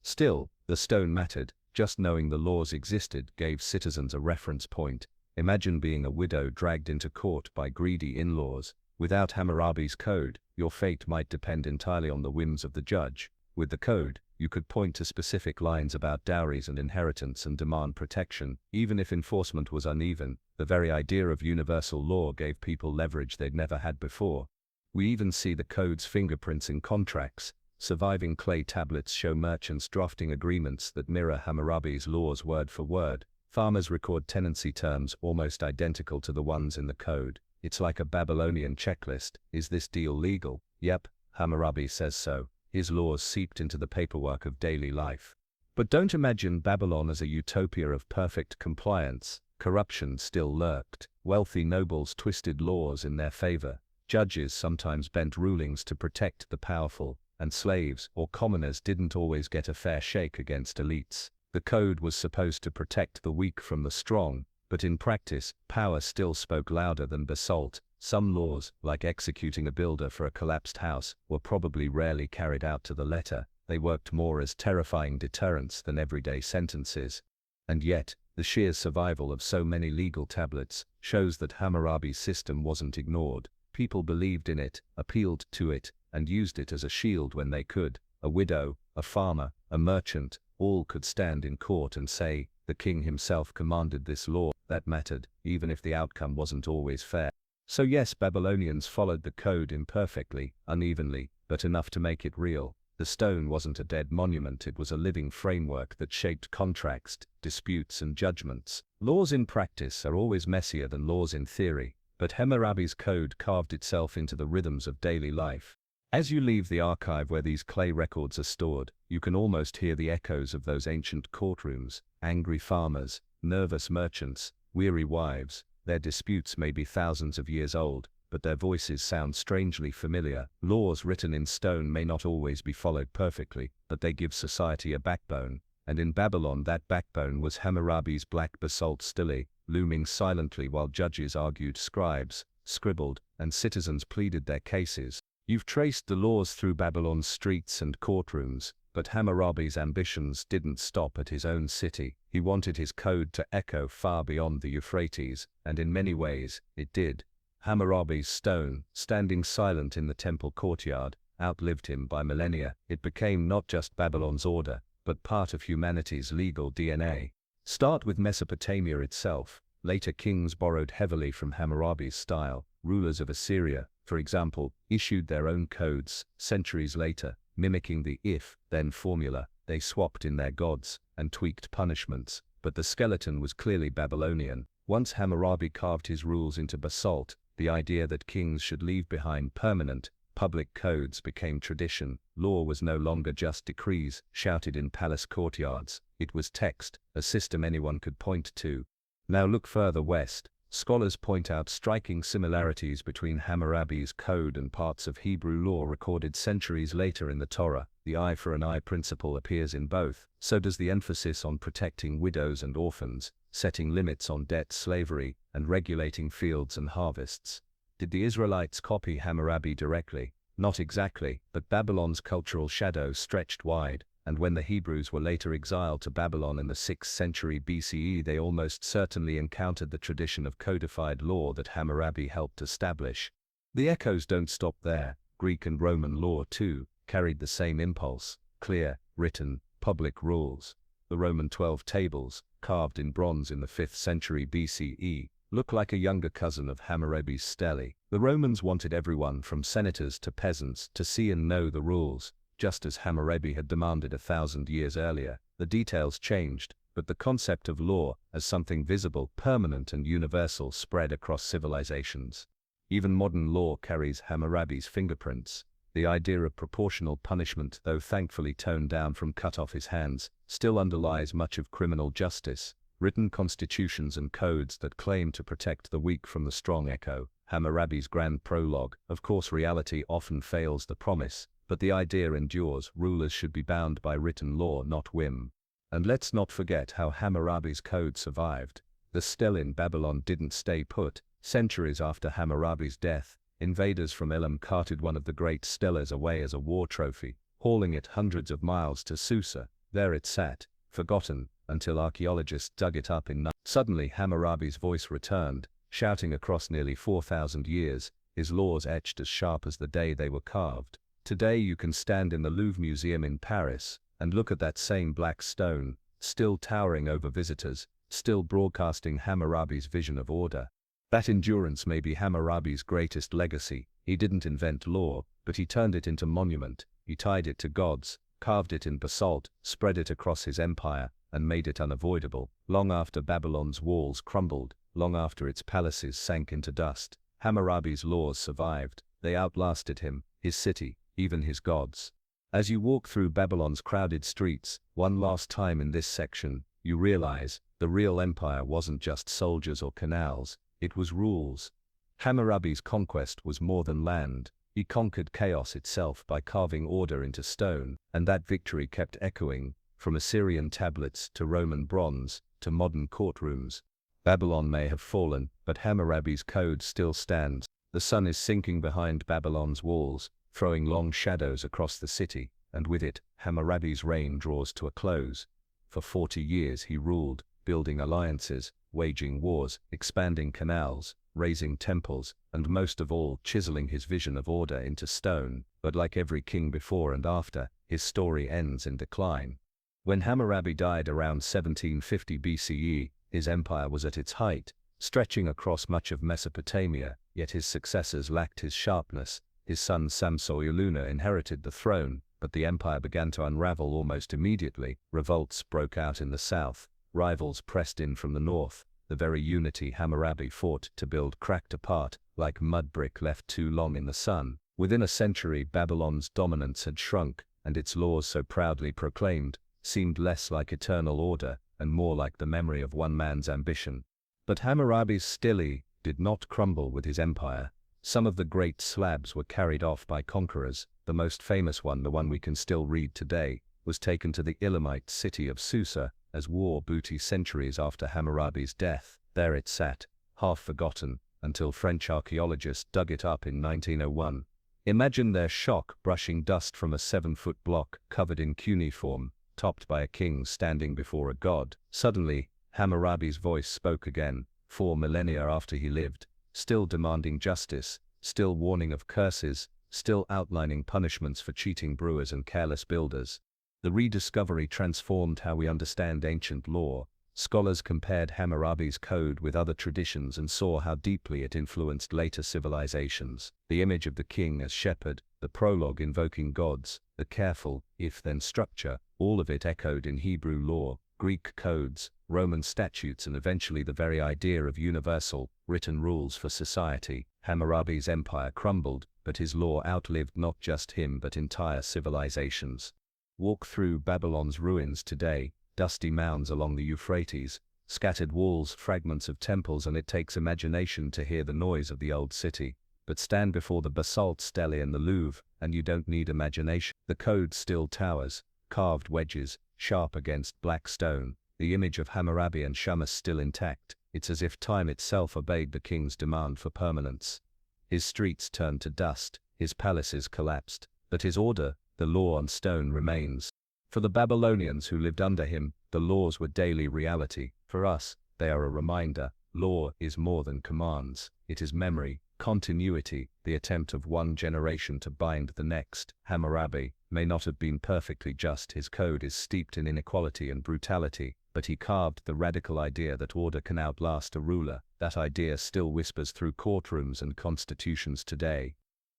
Speaker 1: Still, the stone mattered. Just knowing the laws existed gave citizens a reference point. Imagine being a widow dragged into court by greedy in-laws. Without Hammurabi's code, your fate might depend entirely on the whims of the judge. With the code, you could point to specific lines about dowries and inheritance and demand protection. Even if enforcement was uneven, the very idea of universal law gave people leverage they'd never had before. We even see the code's fingerprints in contracts. Surviving clay tablets show merchants drafting agreements that mirror Hammurabi's laws word for word. Farmers record tenancy terms almost identical to the ones in the code. It's like a Babylonian checklist. Is this deal legal? Yep, Hammurabi says so. His laws seeped into the paperwork of daily life. But don't imagine Babylon as a utopia of perfect compliance. Corruption still lurked. Wealthy nobles twisted laws in their favor. Judges sometimes bent rulings to protect the powerful, and slaves or commoners didn't always get a fair shake against elites. The code was supposed to protect the weak from the strong, but in practice, power still spoke louder than basalt. Some laws, like executing a builder for a collapsed house, were probably rarely carried out to the letter. They worked more as terrifying deterrents than everyday sentences. And yet, the sheer survival of so many legal tablets shows that Hammurabi's system wasn't ignored. People believed in it, appealed to it, and used it as a shield when they could. A widow, a farmer, a merchant, all could stand in court and say, the king himself commanded this law. That mattered, even if the outcome wasn't always fair. So yes, Babylonians followed the code imperfectly, unevenly, but enough to make it real. The stone wasn't a dead monument, it was a living framework that shaped contracts, disputes and judgments. Laws in practice are always messier than laws in theory, but Hammurabi's code carved itself into the rhythms of daily life. As you leave the archive where these clay records are stored, you can almost hear the echoes of those ancient courtrooms: angry farmers, nervous merchants, weary wives. Their disputes may be thousands of years old, but their voices sound strangely familiar. Laws written in stone may not always be followed perfectly, but they give society a backbone. And in Babylon, that backbone was Hammurabi's black basalt stele, looming silently while judges argued, scribes scribbled, and citizens pleaded their cases. You've traced the laws through Babylon's streets and courtrooms, but Hammurabi's ambitions didn't stop at his own city. He wanted his code to echo far beyond the Euphrates, and in many ways, it did. Hammurabi's stone, standing silent in the temple courtyard, outlived him by millennia. It became not just Babylon's order, but part of humanity's legal DNA. Start with Mesopotamia itself. Later kings borrowed heavily from Hammurabi's style. Rulers of Assyria, for example, issued their own codes centuries later, mimicking the if-then formula. They swapped in their gods and tweaked punishments, but the skeleton was clearly Babylonian. Once Hammurabi carved his rules into basalt, the idea that kings should leave behind permanent, public codes became tradition. Law was no longer just decrees shouted in palace courtyards. It was text, a system anyone could point to. Now look further west. Scholars point out striking similarities between Hammurabi's code and parts of Hebrew law recorded centuries later in the Torah. The eye for an eye principle appears in both. So does the emphasis on protecting widows and orphans, setting limits on debt slavery, and regulating fields and harvests. Did the Israelites copy Hammurabi directly? Not exactly, but Babylon's cultural shadow stretched wide, and when the Hebrews were later exiled to Babylon in the 6th century BCE, they almost certainly encountered the tradition of codified law that Hammurabi helped establish. The echoes don't stop there. Greek and Roman law, too, carried the same impulse: clear, written, public rules. The Roman 12 tables, carved in bronze in the 5th century BCE, look like a younger cousin of Hammurabi's stele. The Romans wanted everyone from senators to peasants to see and know the rules, just as Hammurabi had demanded 1,000 years earlier. The details changed, but the concept of law as something visible, permanent and universal spread across civilizations. Even modern law carries Hammurabi's fingerprints. The idea of proportional punishment, though thankfully toned down from cut off his hands, still underlies much of criminal justice. Written constitutions and codes that claim to protect the weak from the strong echo Hammurabi's grand prologue. Of course, reality often fails the promise, but the idea endures. Rulers should be bound by written law, not whim. And let's not forget how Hammurabi's code survived. The stele in Babylon didn't stay put. Centuries after Hammurabi's death, invaders from Elam carted one of the great steles away as a war trophy, hauling it hundreds of miles to Susa. There it sat, forgotten, until archaeologists dug it up in. Suddenly Hammurabi's voice returned, shouting across nearly 4,000 years, his laws etched as sharp as the day they were carved. Today you can stand in the Louvre Museum in Paris and look at that same black stone, still towering over visitors, still broadcasting Hammurabi's vision of order. That endurance may be Hammurabi's greatest legacy. He didn't invent law, but he turned it into monument. He tied it to gods, carved it in basalt, spread it across his empire, and made it unavoidable. Long after Babylon's walls crumbled, long after its palaces sank into dust, Hammurabi's laws survived. They outlasted him, his city, even his gods. As you walk through Babylon's crowded streets, one last time in this section, you realize the real empire wasn't just soldiers or canals, it was rules. Hammurabi's conquest was more than land. He conquered chaos itself by carving order into stone, and that victory kept echoing, from Assyrian tablets to Roman bronze to modern courtrooms. Babylon may have fallen, but Hammurabi's code still stands. The sun is sinking behind Babylon's walls, throwing long shadows across the city, and with it, Hammurabi's reign draws to a close. For 40 years he ruled, building alliances, waging wars, expanding canals, raising temples, and most of all, chiseling his vision of order into stone. But like every king before and after, his story ends in decline. When Hammurabi died around 1750 BCE, his empire was at its height, stretching across much of Mesopotamia, yet his successors lacked his sharpness. His son Samso-iluna inherited the throne, but the empire began to unravel almost immediately. Revolts broke out in the south, rivals pressed in from the north. The very unity Hammurabi fought to build cracked apart, like mud brick left too long in the sun. Within a century, Babylon's dominance had shrunk, and its laws so proudly proclaimed seemed less like eternal order and more like the memory of one man's ambition. But Hammurabi's stele did not crumble with his empire. Some of the great slabs were carried off by conquerors. The most famous one, the one we can still read today, was taken to the Elamite city of Susa as war booty centuries after Hammurabi's death. There it sat, half forgotten, until French archaeologists dug it up in 1901. Imagine their shock brushing dust from a 7-foot block covered in cuneiform, topped by a king standing before a god. Suddenly, Hammurabi's voice spoke again, 4 millennia after he lived, still demanding justice, still warning of curses, still outlining punishments for cheating brewers and careless builders. The rediscovery transformed how we understand ancient law. Scholars compared Hammurabi's code with other traditions and saw how deeply it influenced later civilizations. The image of the king as shepherd, the prologue invoking gods, the careful, if-then structure, All of it echoed in Hebrew law, Greek codes, Roman statutes, and eventually the very idea of universal, written rules for society. Hammurabi's empire crumbled, but his law outlived not just him but entire civilizations. Walk through Babylon's ruins today, dusty mounds along the Euphrates, scattered walls, fragments of temples, and it takes imagination to hear the noise of the old city. But stand before the basalt stele in the Louvre, and you don't need imagination. The code still towers, carved wedges, sharp against black stone, the image of Hammurabi and Shamash still intact. It's as if time itself obeyed the king's demand for permanence. His streets turned to dust, his palaces collapsed, but his order, the law on stone, remains. For the Babylonians who lived under him, the laws were daily reality. For us, they are a reminder. Law is more than commands. It is memory, continuity, the attempt of one generation to bind the next. Hammurabi may not have been perfectly just. His code is steeped in inequality and brutality, but he carved the radical idea that order can outlast a ruler. That idea still whispers through courtrooms and constitutions today.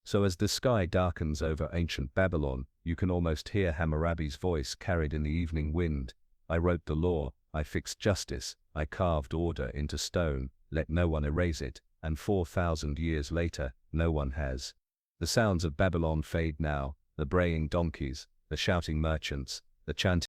Speaker 1: So as the sky darkens over ancient Babylon, you can almost hear Hammurabi's voice carried in the evening wind. I wrote the law, I fixed justice, I carved order into stone, let no one erase it, and 4,000 years later, no one has. The sounds of Babylon fade now, the braying donkeys, the shouting merchants, the chanting